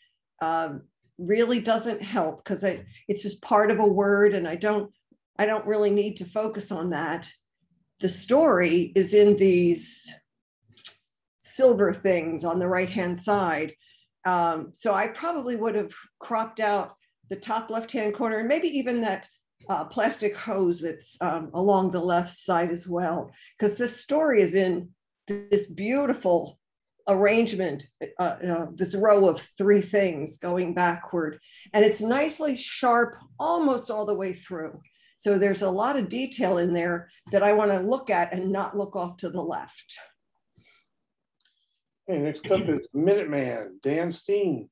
really doesn't help, because it's just part of a word, and I don't really need to focus on that. The story is in these silver things on the right-hand side. So I probably would have cropped out the top left-hand corner, and maybe even that plastic hose that's along the left side as well, because this story is in this beautiful arrangement, this row of three things going backward, and it's nicely sharp almost all the way through. So there's a lot of detail in there that I want to look at and not look off to the left. Okay, next up is Minuteman, Dan Steen.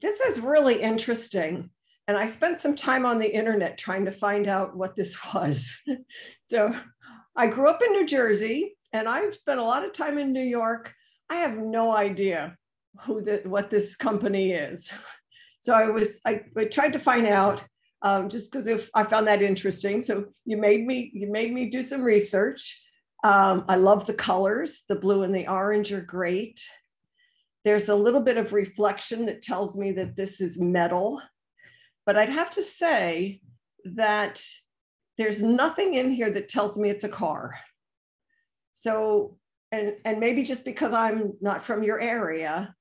This is really interesting. And I spent some time on the internet trying to find out what this was. So I grew up in New Jersey, and I've spent a lot of time in New York. I have no idea what this company is. So I tried to find out, just because if I found that interesting. So you made me do some research. I love the colors. The blue and the orange are great. There's a little bit of reflection that tells me that this is metal, but I'd have to say that there's nothing in here that tells me it's a car. So, and maybe just because I'm not from your area,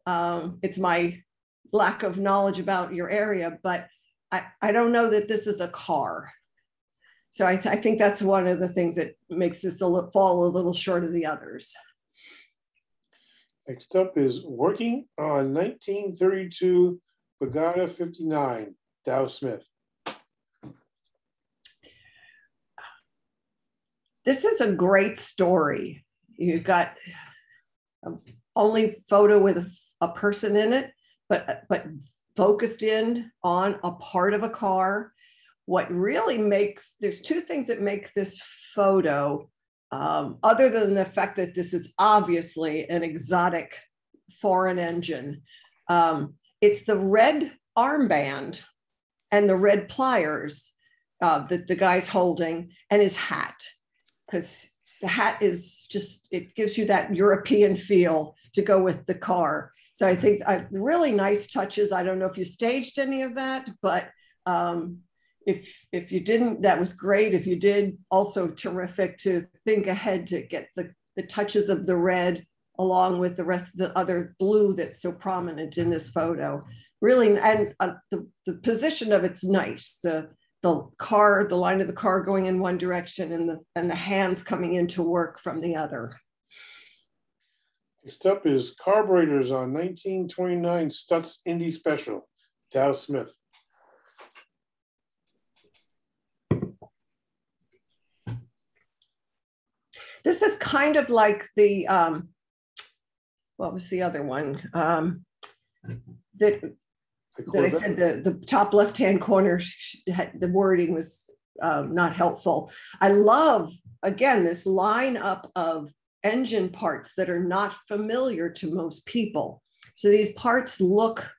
it's my lack of knowledge about your area, but I don't know that this is a car. So I think that's one of the things that makes this fall a little short of the others. Next up is Working on 1932 Pagata 59, Dow Smith. This is a great story. You've got only photo with a person in it, but focused in on a part of a car. What really there's two things that make this photo, other than the fact that this is obviously an exotic foreign engine. It's the red armband and the red pliers that the guy's holding, and his hat, because the hat is it gives you that European feel to go with the car. So I think really nice touches. I don't know if you staged any of that, but if you didn't, that was great. If you did, also terrific to think ahead to get the touches of the red along with the rest of the other blue that's so prominent in this photo. Really, and the position of it's nice. The car, the line of the car going in one direction, and the hands coming into work from the other. Next up is Carburetors on 1929 Stutz Indy Special, Dow Smith. This is kind of like the, what was the other one? That I said the top left-hand corner, the wording was not helpful. I love, again, this lineup of engine parts that are not familiar to most people. So these parts look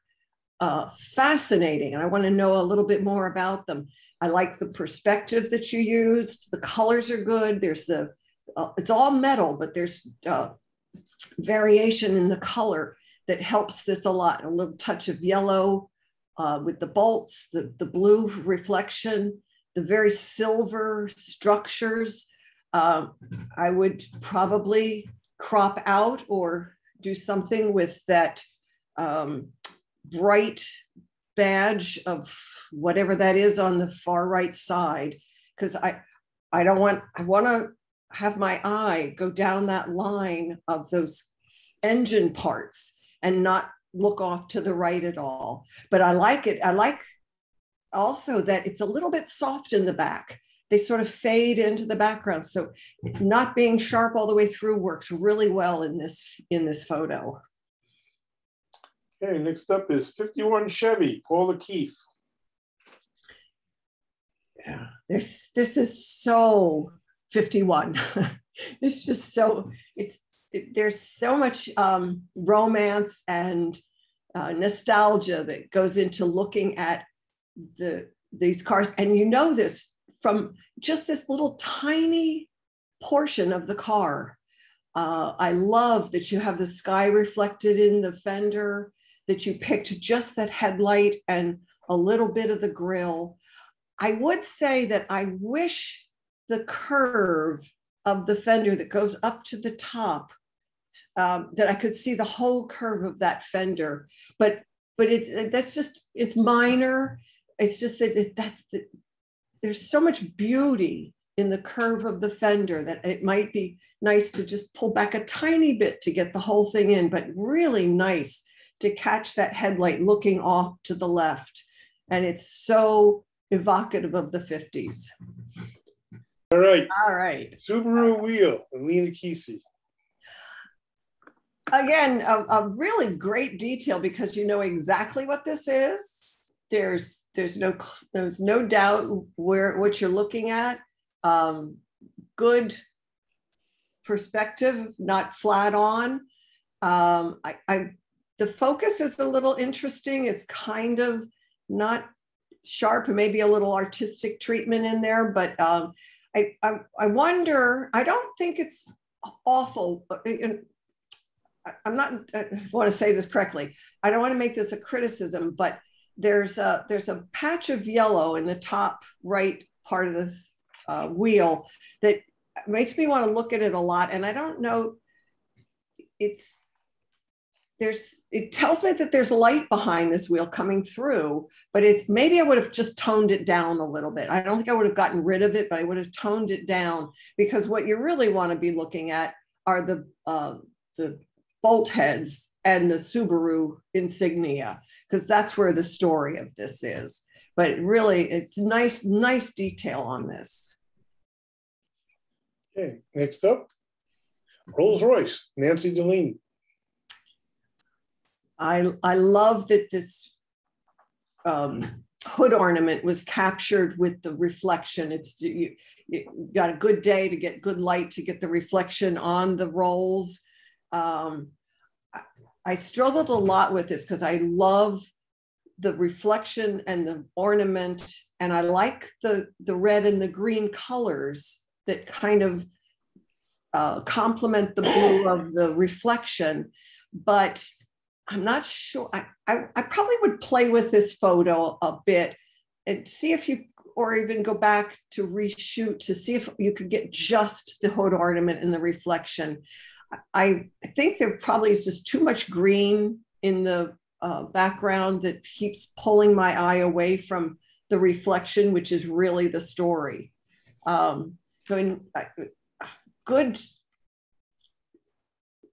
fascinating, and I want to know a little bit more about them. I like the perspective that you used. The colors are good. There's the, it's all metal, but there's variation in the color that helps this a lot. A little touch of yellow with the bolts, the blue reflection, the very silver structures. I would probably crop out or do something with that bright badge of whatever that is on the far right side, because I want to have my eye go down that line of those engine parts and not look off to the right at all. But I like it. I like also that it's a little bit soft in the back. They sort of fade into the background. So not being sharp all the way through works really well in this photo. Okay, next up is 51 Chevy, Paul O'Keefe. Yeah, this is so 51. It's just so, there's so much romance and nostalgia that goes into looking at these cars. And you know this from just this little tiny portion of the car. I love that you have the sky reflected in the fender, that you picked just that headlight and a little bit of the grille. I would say that I wish the curve of the fender that goes up to the top, that I could see the whole curve of that fender, but it's minor. It's just that there's so much beauty in the curve of the fender that it might be nice to just pull back a tiny bit to get the whole thing in, but really nice to catch that headlight looking off to the left. And it's so evocative of the 50s. All right. All right. Subaru Wheel, Alina Kesey. Again, a really great detail because you know exactly what this is. There's no doubt what you're looking at. Good perspective, not flat on. The focus is a little interesting. It's kind of not sharp, maybe a little artistic treatment in there, but I wonder, I don't think it's awful. I'm not, I want to say this correctly. I don't want to make this a criticism, but there's a patch of yellow in the top right part of the wheel that makes me want to look at it a lot. And I don't know, it tells me that there's light behind this wheel coming through, but maybe I would have just toned it down a little bit. I don't think I would have gotten rid of it, but I would have toned it down, because what you really want to be looking at are the bolt heads and the Subaru insignia, because that's where the story of this is. But really, it's nice detail on this. Okay, next up, Rolls-Royce, Nancy Delaney. I love that this hood ornament was captured with the reflection. You got a good day to get good light to get the reflection on the rolls. I struggled a lot with this because I love the reflection and the ornament, and I like the red and the green colors that kind of complement the blue of the reflection. But I'm not sure. I probably would play with this photo a bit and see if you, or even go back to reshoot to see if you could get just the hood ornament and the reflection. I think there probably is just too much green in the background that keeps pulling my eye away from the reflection, which is really the story.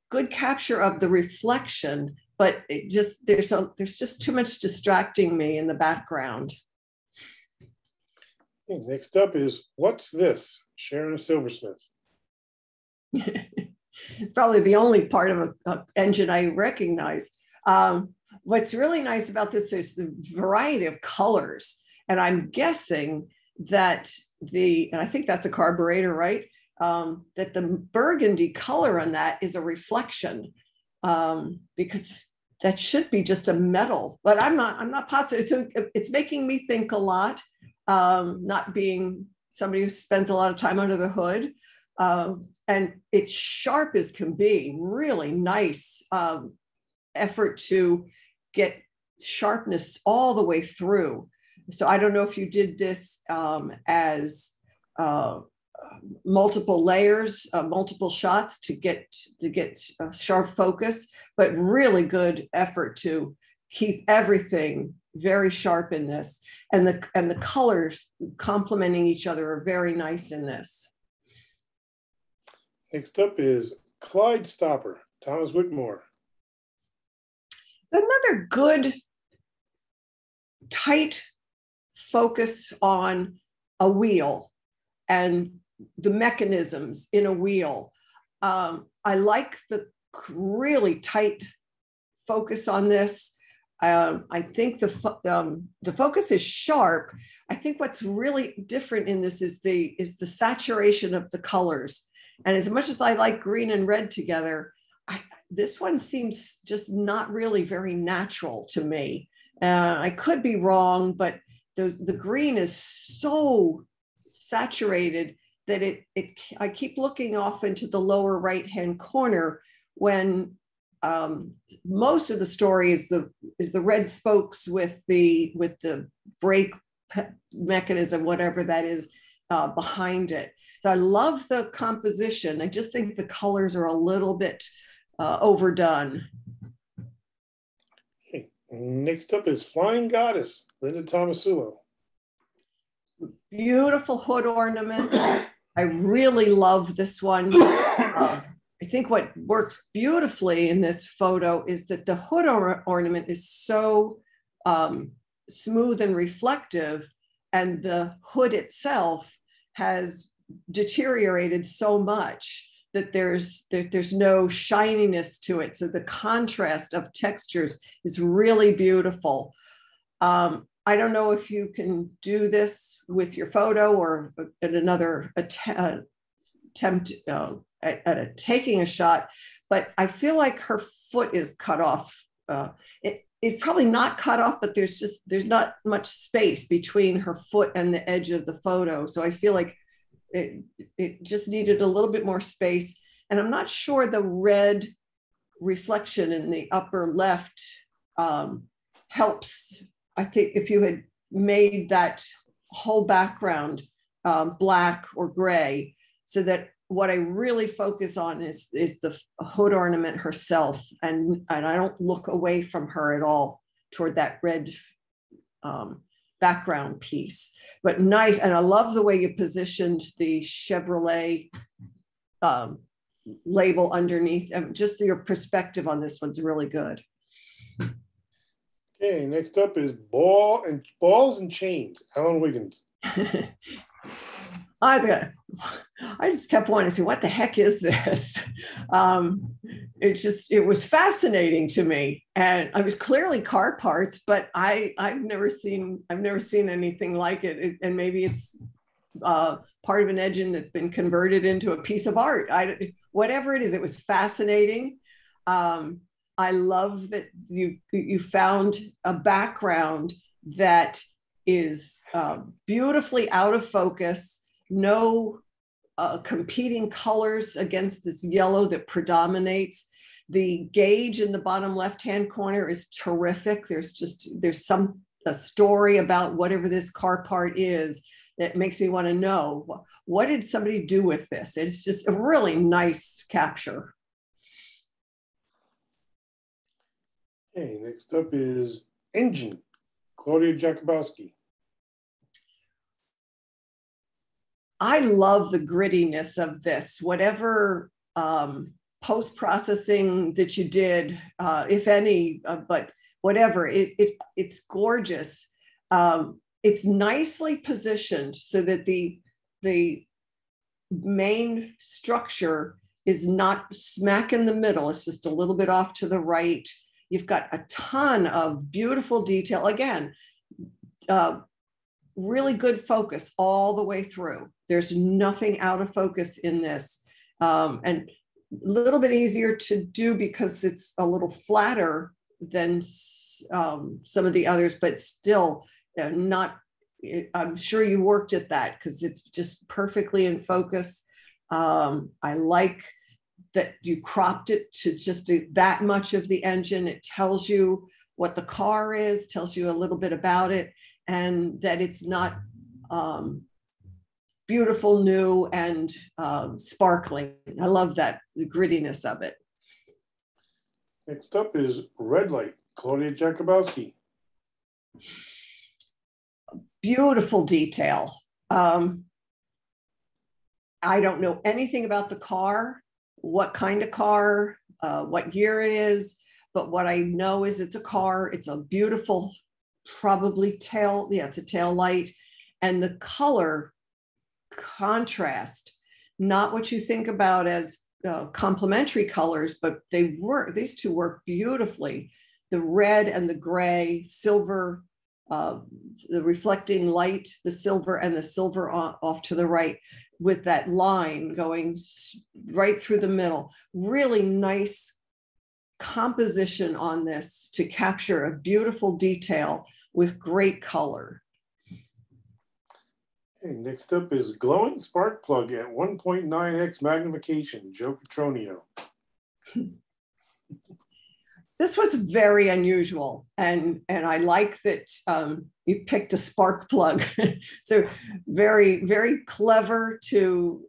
Good capture of the reflection, but there's just too much distracting me in the background. Okay, next up is What's This? Sharon Silversmith. Probably the only part of an engine I recognize. What's really nice about this is the variety of colors. And I'm guessing that and I think that's a carburetor, right? That the burgundy color on that is a reflection, because that should be just a metal, but I'm not positive. So it's making me think a lot, not being somebody who spends a lot of time under the hood. And it's sharp as can be, really nice effort to get sharpness all the way through. So I don't know if you did this as multiple layers, multiple shots to get a sharp focus, but really good effort to keep everything very sharp in this. And the colors complementing each other are very nice in this. Next up is Clyde Stopper, Thomas Whitmore. Another good, tight focus on a wheel and the mechanisms in a wheel. I like the really tight focus on this. I think the focus is sharp. I think what's really different in this is the saturation of the colors. And as much as I like green and red together, this one seems just not really very natural to me. I could be wrong, but the green is so saturated that I keep looking off into the lower right-hand corner when most of the story is the red spokes with the brake mechanism, whatever that is, behind it. So I love the composition. I just think the colors are a little bit overdone. Okay. Next up is Flying Goddess, Linda Tomasulo. Beautiful hood ornament. I really love this one. I think what works beautifully in this photo is that the hood ornament is so smooth and reflective, and the hood itself has deteriorated so much that there's no shininess to it. So the contrast of textures is really beautiful. I don't know if you can do this with your photo or at another attempt at taking a shot, but I feel like her foot is cut off. It's probably not cut off, but there's not much space between her foot and the edge of the photo. So I feel like it just needed a little bit more space. And I'm not sure the red reflection in the upper left helps. I think if you had made that whole background black or gray, so that what I really focus on is the hood ornament herself, and I don't look away from her at all toward that red background piece. But nice, and I love the way you positioned the Chevrolet label underneath. Just your perspective on this one's really good. Okay, next up is Balls and Chains, Alan Wiggins. I just kept wanting to say, what the heck is this? It was fascinating to me, and I was clearly car parts, but I've never seen anything like it. And maybe it's part of an engine that's been converted into a piece of art. Whatever it is, it was fascinating. I love that you found a background that is beautifully out of focus, no competing colors against this yellow that predominates. The gauge in the bottom left-hand corner is terrific. There's a story about whatever this car part is that makes me want to know, what did somebody do with this? It's just a really nice capture. Okay, next up is Engine, Claudia Jakubowski. I love the grittiness of this. Whatever post-processing that you did, if any, but whatever, it's gorgeous. It's nicely positioned so that the main structure is not smack in the middle. It's just a little bit off to the right. You've got a ton of beautiful detail. Again, really good focus all the way through. There's nothing out of focus in this. And a little bit easier to do because it's a little flatter than some of the others, but still not. I'm sure you worked at that because it's just perfectly in focus. I like that you cropped it to just that much of the engine. It tells you what the car is, tells you a little bit about it, and that it's not beautiful, new, and sparkling. I love that, the grittiness of it. Next up is Red Light, Claudia Jakubowski. Beautiful detail. I don't know anything about the car, what kind of car, what year it is, but what I know is it's a car. It's a beautiful, probably tail, yeah, it's a tail light. And the color contrast, not what you think about as complementary colors, but these two work beautifully. The red and the gray, silver, the reflecting light, the silver, and the silver off to the right, with that line going right through the middle. Really nice composition on this to capture a beautiful detail with great color. Okay, next up is Glowing Spark Plug at 1.9x magnification, Joe Petronio. This was very unusual, and I like that you picked a spark plug. So very, very clever to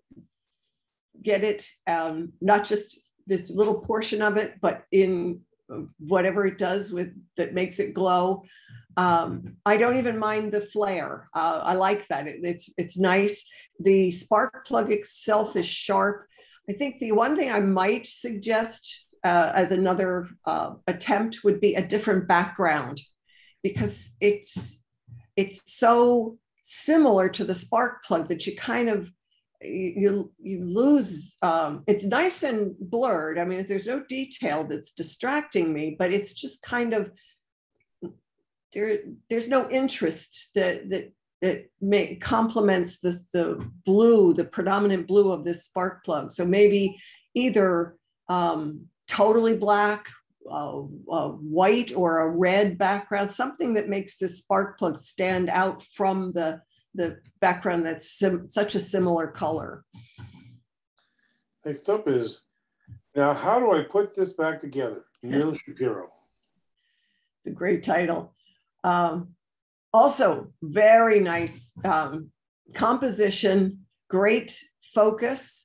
get it, not just this little portion of it, but in whatever it does that makes it glow. I don't even mind the flare. I like that. It's nice. The spark plug itself is sharp. I think the one thing I might suggest as another attempt would be a different background, because it's so similar to the spark plug that you kind of you lose. It's nice and blurred. I mean, there's no detail that's distracting me, but it's just kind of there's no interest that complements the blue, the predominant blue of this spark plug. So maybe either totally black, white, or a red background, something that makes this spark plug stand out from the background that's such a similar color. Next up is, now how do I put this back together? Neil Shapiro. It's a great title. Also very nice composition, great focus.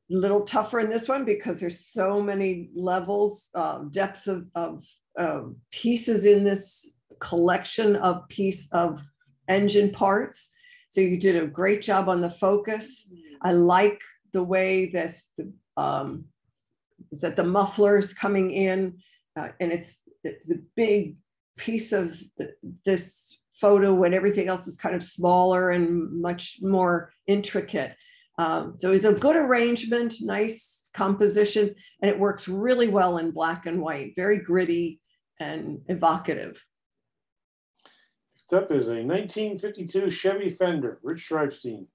A little tougher in this one because there's so many levels, depth of pieces in this collection of engine parts. So you did a great job on the focus. I like the way that the muffler's coming in, and it's the big piece of this photo when everything else is kind of smaller and much more intricate. So it's a good arrangement, nice composition, and it works really well in black and white, very gritty and evocative. Next up is a 1952 Chevy Fender, Rich Streifstein.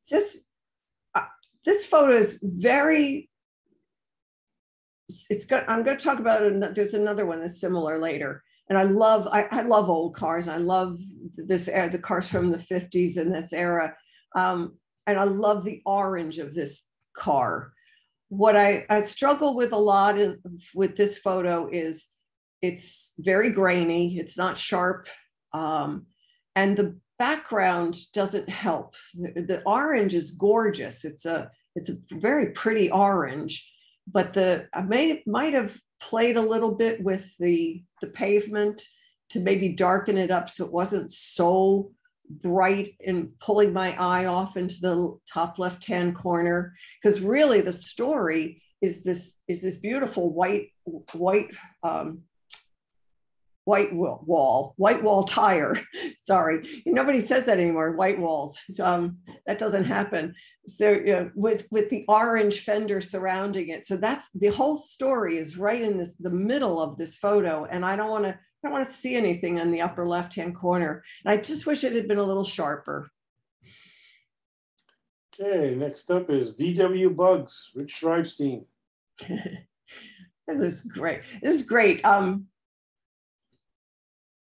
This photo is very, I'm going to talk about it. There's another one that's similar later. And I love old cars. And I love the cars from the 50s in this era. And I love the orange of this car. What I struggle with a lot with this photo is it's very grainy. It's not sharp. And the background doesn't help. The orange is gorgeous. It's a very pretty orange, but I might have played a little bit with the pavement to maybe darken it up so it wasn't so bright and pulling my eye off into the top left-hand corner. Because really the story is this beautiful white wall tire. Sorry, nobody says that anymore. White walls. That doesn't happen. So with the orange fender surrounding it. So that's the whole story is right in the middle of this photo, and I don't want to see anything in the upper left-hand corner. And I just wish it had been a little sharper. Okay, next up is VW Bugs, Rich Streifstein. This is great. This is great.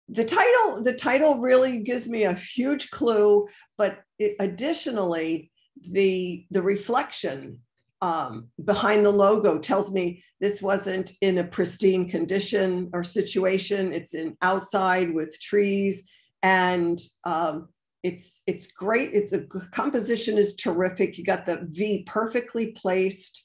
The title really gives me a huge clue, but additionally, the reflection behind the logo tells me this wasn't in a pristine condition or situation. It's in outside with trees, and it's great. The composition is terrific. You got the V perfectly placed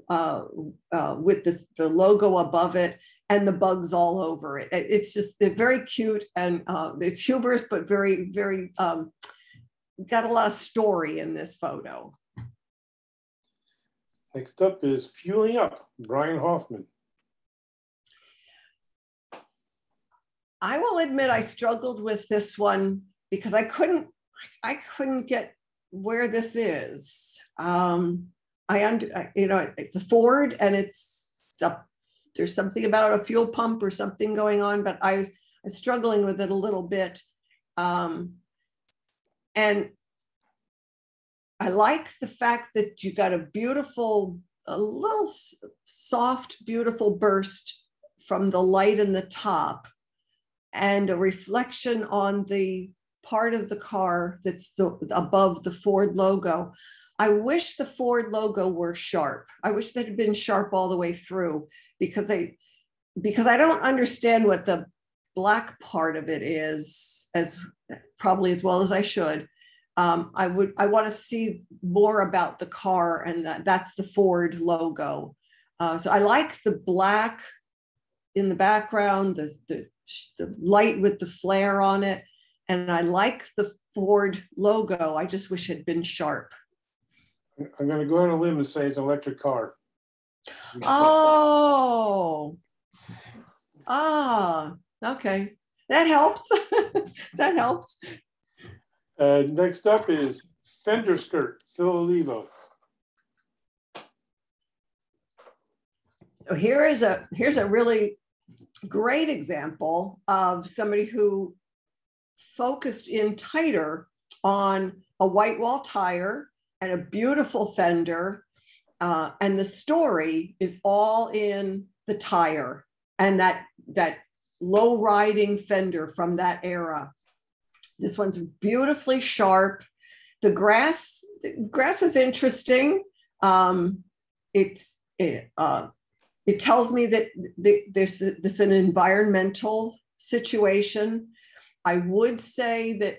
with the logo above it, and the bugs all over it. It's just, they're very cute, and it's humorous, but very, very, got a lot of story in this photo. Next up is Fueling Up, Brian Hoffman. I will admit I struggled with this one because I couldn't get where this is. It's a Ford, and there's something about a fuel pump or something going on, but I was struggling with it a little bit. And I like the fact that you got a little soft, beautiful burst from the light in the top, and a reflection on the part of the car that's above the Ford logo. I wish the Ford logo were sharp. I wish that had been sharp all the way through, because I don't understand what the black part of it is as well as I should. I want to see more about the car, and that's the Ford logo. So I like the black in the background, the light with the flare on it, and I like the Ford logo. I just wish it had been sharp. I'm going to go on a limb and say it's an electric car. Oh, okay. That helps. That helps. Next up is Fender Skirt, Phil Olivo. So here's a really great example of somebody who focused in tighter on a white wall tire and a beautiful fender, and the story is all in the tire and that low riding fender from that era. This one's beautifully sharp. The grass is interesting. It tells me that there's an environmental situation. I would say that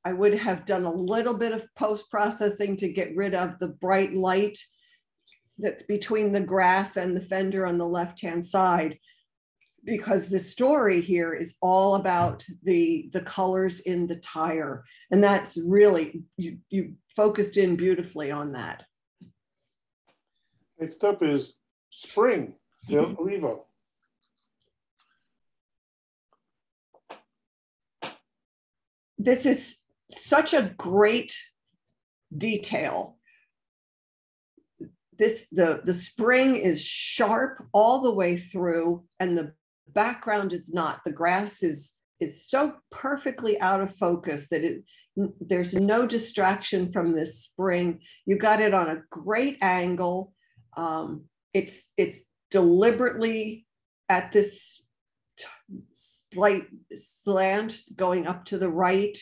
I would have done a little bit of post-processing to get rid of the bright light that's between the grass and the fender on the left-hand side, because the story here is all about the colors in the tire. And that's really, you focused in beautifully on that. Next up is Spring, Phil Olivo. This is such a great detail. The spring is sharp all the way through, and the background is not. The grass is so perfectly out of focus that there's no distraction from this spring. You got it on a great angle. It's deliberately at this slight slant going up to the right.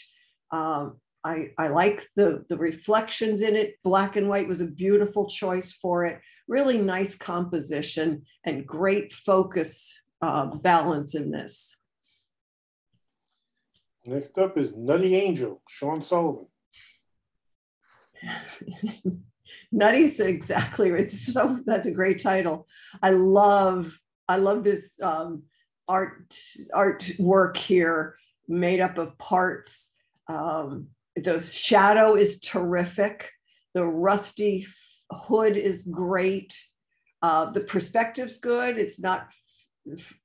I like the reflections in it. Black and white was a beautiful choice for it. Really nice composition and great focus balance in this. Next up is Nutty Angel, Sean Sullivan. Nutty's exactly right. So that's a great title. I love this artwork here, made up of parts. The shadow is terrific. The rusty hood is great. The perspective's good. It's not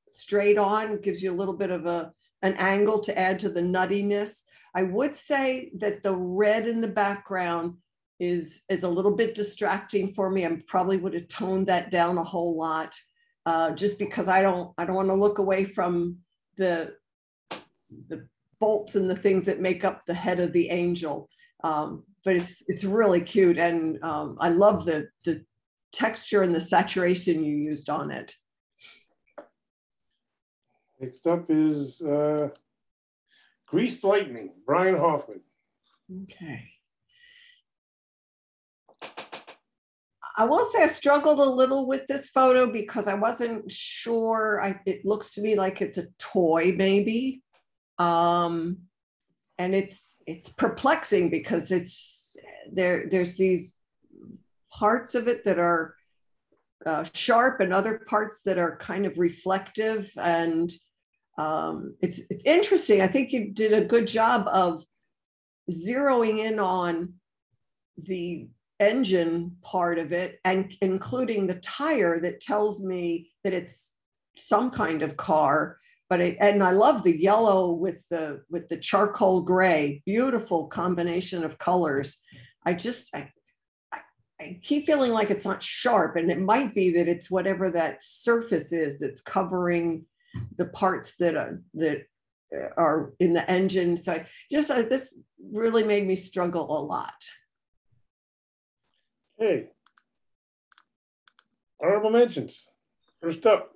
straight on. It gives you a little bit of an angle to add to the nuttiness. I would say that the red in the background is a little bit distracting for me. I probably would have toned that down a whole lot, just because I don't want to look away from the bolts and the things that make up the head of the angel. But it's really cute, and I love the texture and the saturation you used on it. Next up is Greased Lightning, Brian Hoffman. Okay. I will say I struggled a little with this photo because I wasn't sure. It looks to me like it's a toy, maybe. And it's perplexing because there's these parts of it that are sharp and other parts that are kind of reflective, and it's interesting. I think you did a good job of zeroing in on the engine part of it and including the tire that tells me that it's some kind of car. And I love the yellow with the charcoal gray, beautiful combination of colors. I keep feeling like it's not sharp, and it might be that it's whatever that surface is that's covering the parts that are in the engine. So this really made me struggle a lot. Hey, honorable mentions. First up,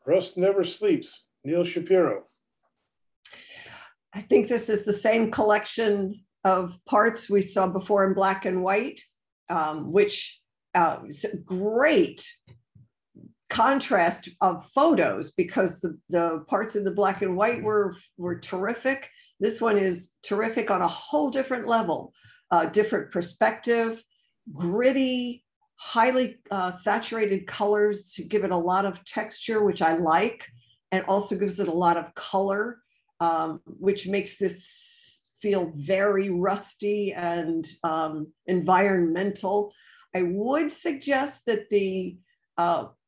Rust Never Sleeps, Neil Shapiro. I think this is the same collection of parts we saw before in black and white, which is a great contrast of photos because the parts in the black and white were terrific. This one is terrific on a whole different level, different perspective, gritty, highly saturated colors to give it a lot of texture, which I like, and also gives it a lot of color, which makes this feel very rusty and environmental. I would suggest that the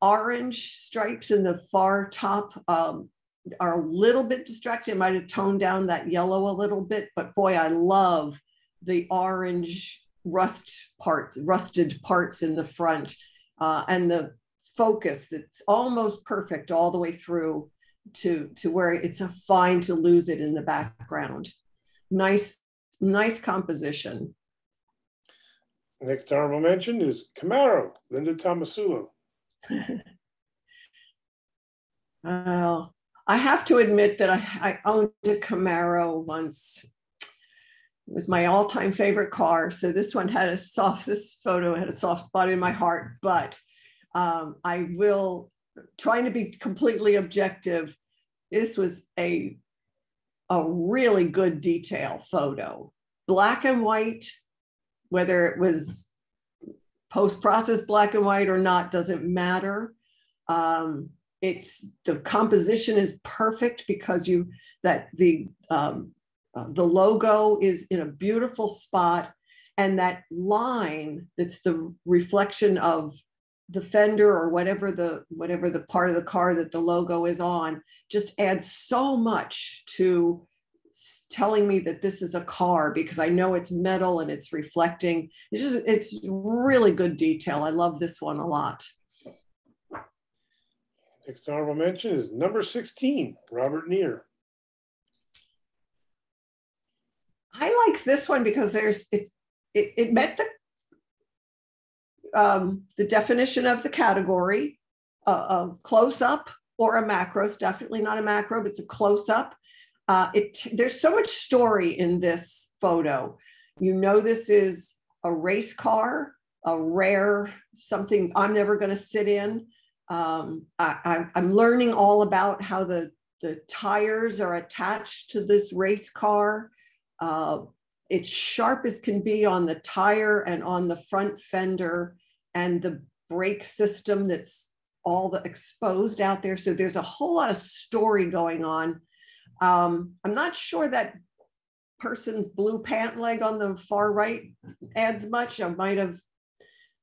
orange stripes in the far top are a little bit distracting. I might have toned down that yellow a little bit, but boy, I love the orange rusted parts in the front, and the focus that's almost perfect all the way through to where it's a fine to lose it in the background. Nice composition. Next honorable mention is Camaro, Linda Tomasulo. Well, I have to admit that I owned a Camaro once. It was my all-time favorite car. So this photo had a soft spot in my heart, but I will, trying to be completely objective, this was a really good detail photo. Black and white, whether it was post-processed black and white or not, doesn't matter. The composition is perfect because the logo is in a beautiful spot, and that line that's the reflection of the fender or whatever the part of the car that the logo is on just adds so much to telling me that this is a car, because I know it's metal and it's reflecting. It's really good detail. I love this one a lot. Next honorable mention is number 16, Robert Neer. I like this one because it met the definition of the category of close up or a macro. It's definitely not a macro, but it's a close up. There's so much story in this photo. This is a race car, a rare something I'm never going to sit in. I'm learning all about how the tires are attached to this race car. It's sharp as can be on the tire and on the front fender, and the brake system that's all the exposed out there. So there's a whole lot of story going on. I'm not sure that person's blue pant leg on the far right adds much. I might have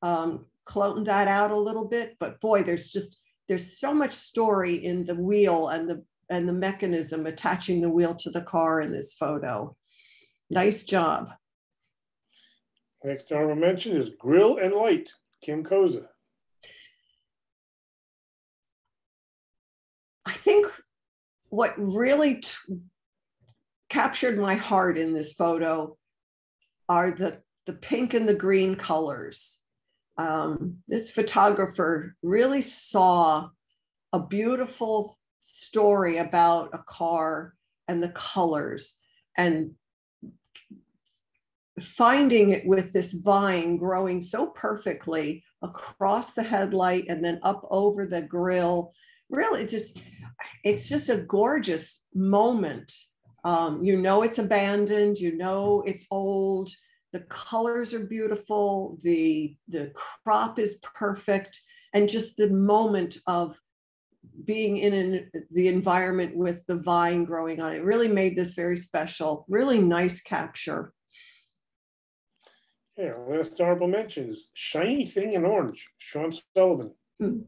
cloned that out a little bit, but boy, there's so much story in the wheel and the mechanism attaching the wheel to the car in this photo. Nice job. Next honorable mention is Grill and Light, Kim Koza. I think what really captured my heart in this photo are the pink and the green colors. This photographer really saw a beautiful story about a car and the colors, and finding it with this vine growing so perfectly across the headlight and then up over the grill. Really, it's just a gorgeous moment. You know it's abandoned, you know it's old, the colors are beautiful, the crop is perfect, and just the moment of being in the environment with the vine growing on it really made this very special. Really nice capture. Yeah, last honorable mention is Shiny Thing in Orange, Sean Sullivan. There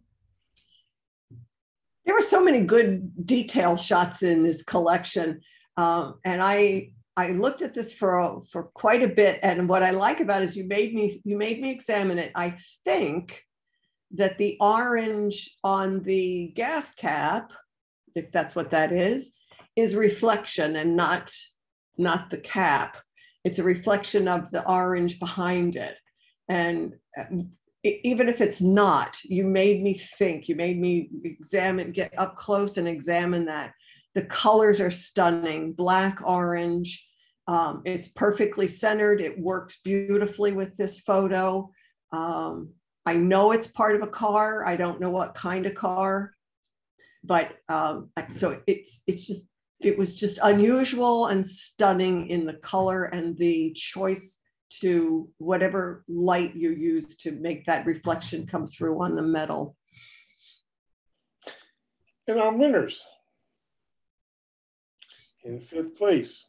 were so many good detail shots in this collection. And I looked at this for quite a bit. And what I like about it is you made me examine it. I think that the orange on the gas cap, if that's what that is reflection and not the cap. It's a reflection of the orange behind it. And even if it's not, you made me think, you made me get up close and examine that. The colors are stunning, black, orange. It's perfectly centered. It works beautifully with this photo. I know it's part of a car. I don't know what kind of car, but so it was just unusual and stunning in the color and the choice to whatever light you use to make that reflection come through on the metal. And our winners. In 5th place,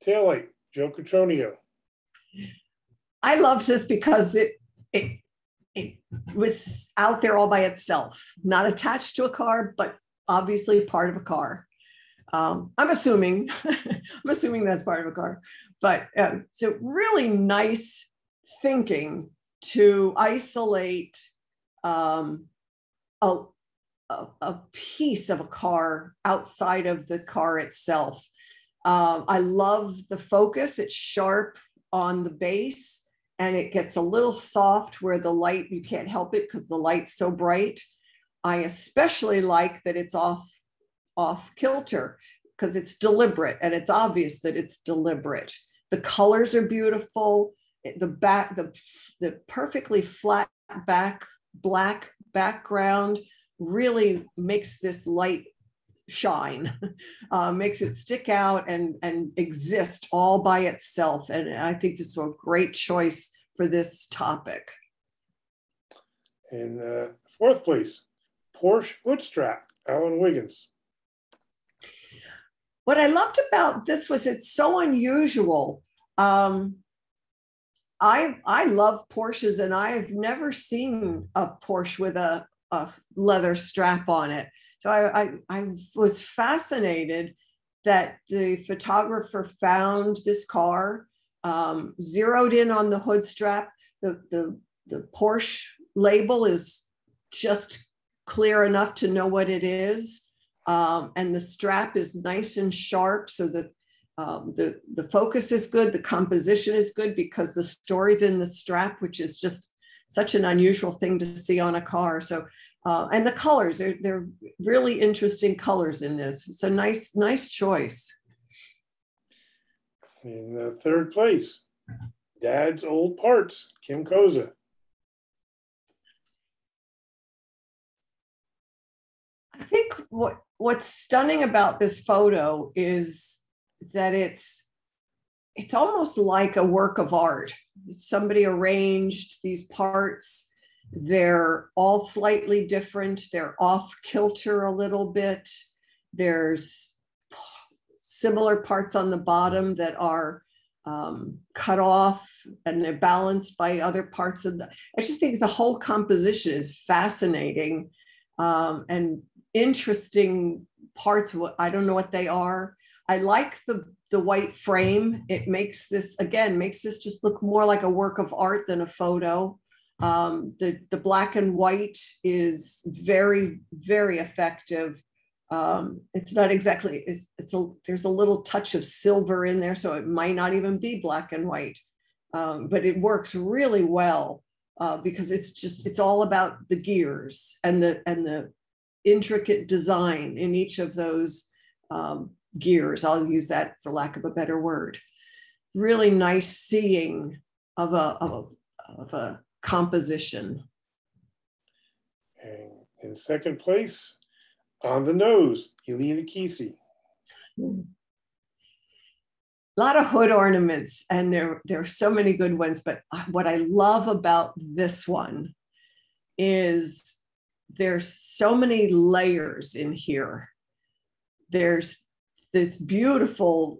Taillight, Joe Cotroneo. I loved this because it was out there all by itself, not attached to a car, but obviously part of a car. I'm assuming that's part of a car, but so really nice thinking to isolate a piece of a car outside of the car itself. I love the focus. It's sharp on the base and it gets a little soft where the light, you can't help it because the light's so bright. I especially like that it's off kilter because it's deliberate and it's obvious that it's deliberate. The colors are beautiful. The perfectly flat black background really makes this light shine, makes it stick out and exist all by itself. And I think this is a great choice for this topic. In 4th place, Porsche Bootstrap, Alan Wiggins. What I loved about this was it's so unusual. I love Porsches and I've never seen a Porsche with a leather strap on it. So I was fascinated that the photographer found this car, zeroed in on the hood strap. The Porsche label is just clear enough to know what it is. And the strap is nice and sharp. So the focus is good. The composition is good because the story's in the strap, which is just such an unusual thing to see on a car. So, and the colors, they're really interesting colors in this. So nice choice. In 3rd place, Dad's Old Parts, Kim Koza. I think what's stunning about this photo is that it's almost like a work of art. Somebody arranged these parts. They're all slightly different. They're off kilter a little bit. There's similar parts on the bottom that are cut off and they're balanced by other parts of I just think the whole composition is fascinating and interesting parts. I don't know what they are. I like the white frame. It makes this just look more like a work of art than a photo. The black and white is very, very effective. It's not exactly, there's a little touch of silver in there, so it might not even be black and white. but it works really well because it's all about the gears and the intricate design in each of those gears. I'll use that for lack of a better word. Really nice seeing of a composition. And in second place, on the nose, Helena Kesey. A lot of hood ornaments, and there are so many good ones, but what I love about this one is there's so many layers in here. There's this beautiful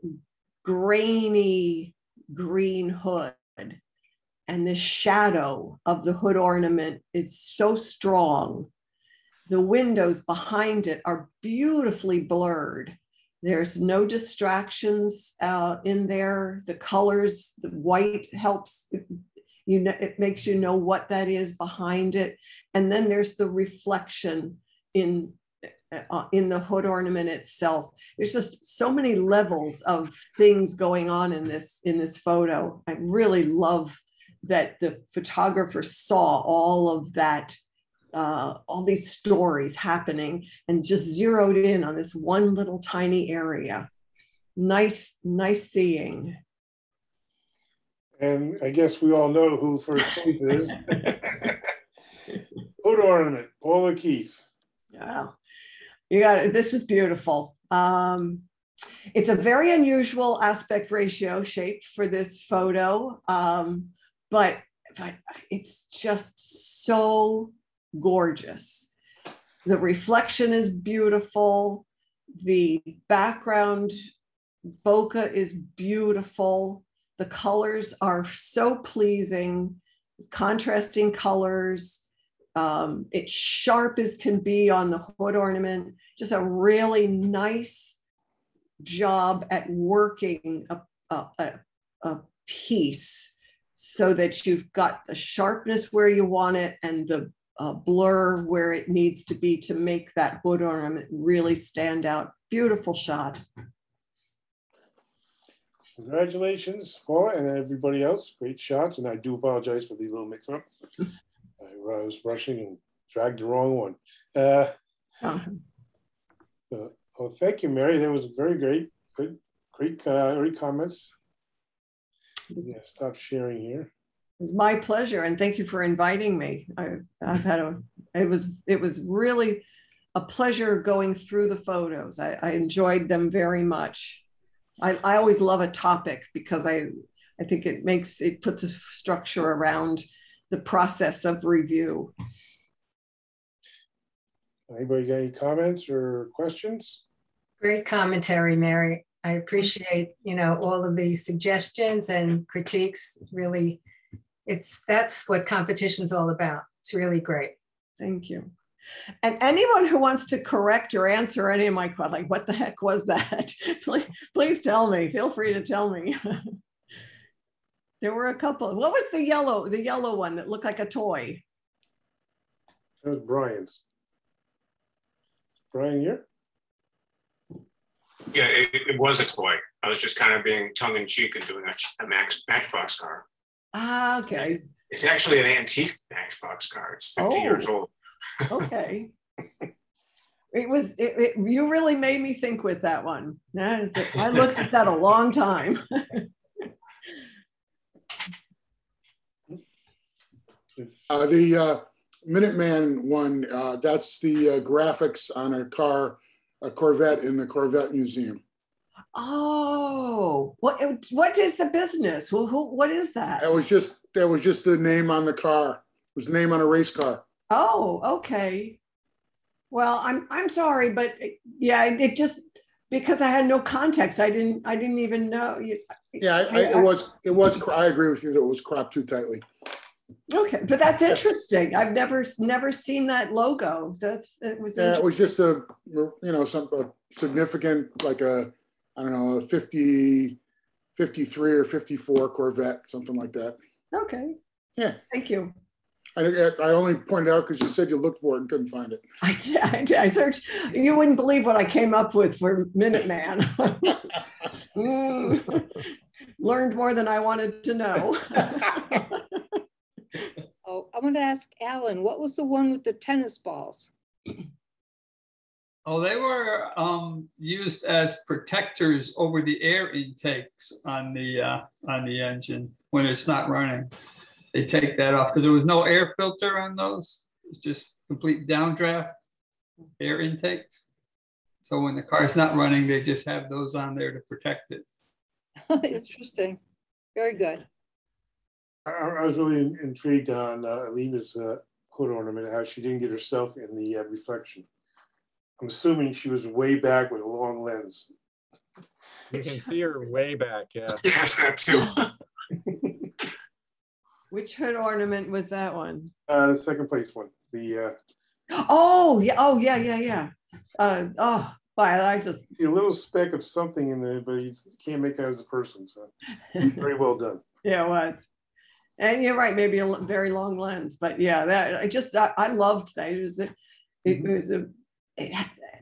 grainy green hood, and the shadow of the hood ornament is so strong. The windows behind it are beautifully blurred. There's no distractions in there. The colors, the white helps, you know, it makes you know what that is behind it. And then there's the reflection in the hood ornament itself. There's just so many levels of things going on in this photo. I really love that the photographer saw all of that, all these stories happening and just zeroed in on this one little tiny area. Nice seeing. And I guess we all know who first place is. Hood ornament, Paul O'Keefe. Yeah, you got it. This is beautiful. It's a very unusual aspect ratio shape for this photo, but it's just so gorgeous. The reflection is beautiful. The background bokeh is beautiful. The colors are so pleasing, contrasting colors. It's sharp as can be on the hood ornament. Just a really nice job at working a piece so that you've got the sharpness where you want it and the blur where it needs to be to make that hood ornament really stand out. Beautiful shot. Congratulations, Paula, and everybody else. Great shots, and I do apologize for the little mix-up. I was rushing and dragged the wrong one. Well, thank you, Mary. That was very great. Great comments. Yeah, stop sharing here. It was my pleasure, and thank you for inviting me. It was really a pleasure going through the photos. I enjoyed them very much. I always love a topic because I think it puts a structure around the process of review. Anybody got any comments or questions? Great commentary, Mary. I appreciate, all of the suggestions and critiques. Really, that's what competition's all about. It's really great. Thank you. And anyone who wants to correct or answer any of my questions, like what the heck was that? please tell me. Feel free to tell me. There were a couple. What was the yellow one that looked like a toy? That was Brian's. Brian here? Yeah, it was a toy. I was just kind of being tongue-in-cheek and doing a Matchbox car. Ah, okay. It's actually an antique Matchbox car. It's 50 years old. Okay. You really made me think with that one. I looked at that a long time. The Minuteman one, that's the graphics on a Corvette in the Corvette Museum. Oh, what is the business? What is that? That was just the name on the car. It was the name on a race car. Oh, okay. Well, I'm sorry, but yeah, it just because I had no context, I didn't even know. Yeah, it was. I agree with you that it was cropped too tightly. Okay, but that's interesting. I've never seen that logo, so it was just a significant, like a 53 or 54 Corvette, something like that. Okay. Yeah. Thank you. I only pointed out because you said you looked for it and couldn't find it. I did. I searched. You wouldn't believe what I came up with for Minuteman. learned more than I wanted to know. Oh, I want to ask Alan, what was the one with the tennis balls? Oh, they were used as protectors over the air intakes on the engine when it's not running. They take that off because there was no air filter on those. It's just complete downdraft air intakes. So when the car's not running, they just have those on there to protect it. Interesting. Very good. I was really intrigued on Alina's hood ornament, how she didn't get herself in the reflection. I'm assuming she was way back with a long lens. You can see her way back, yeah. Yes, that too. Which hood ornament was that one? The second place one. The Oh yeah. Oh, I just a little speck of something in there, but you can't make out as a person. So very well done. yeah, it was. And you're right, maybe a very long lens, but yeah, that I loved that.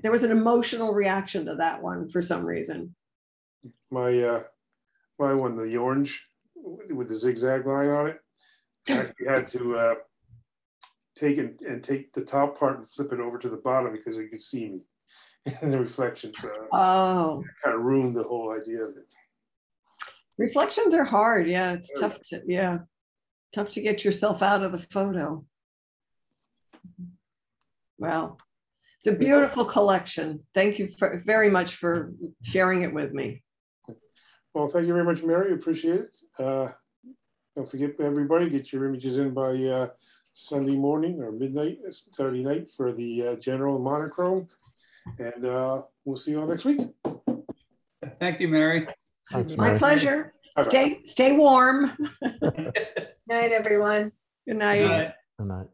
There was an emotional reaction to that one for some reason. My one, the orange with the zigzag line on it, I actually had to take the top part and flip it over to the bottom because you could see me in the reflection. So Oh, kind of ruined the whole idea of it. reflections are hard. Yeah, it's tough to get yourself out of the photo. Well, it's a beautiful collection. Thank you very much for sharing it with me. Well, thank you very much, Mary. Appreciate it. Don't forget, everybody, get your images in by Sunday morning or midnight, Saturday night for the general monochrome. And we'll see you all next week. Thank you, Mary. Thanks, My Mary. pleasure. Bye-bye. Stay warm. Night, everyone. Good night. Good night. Good night.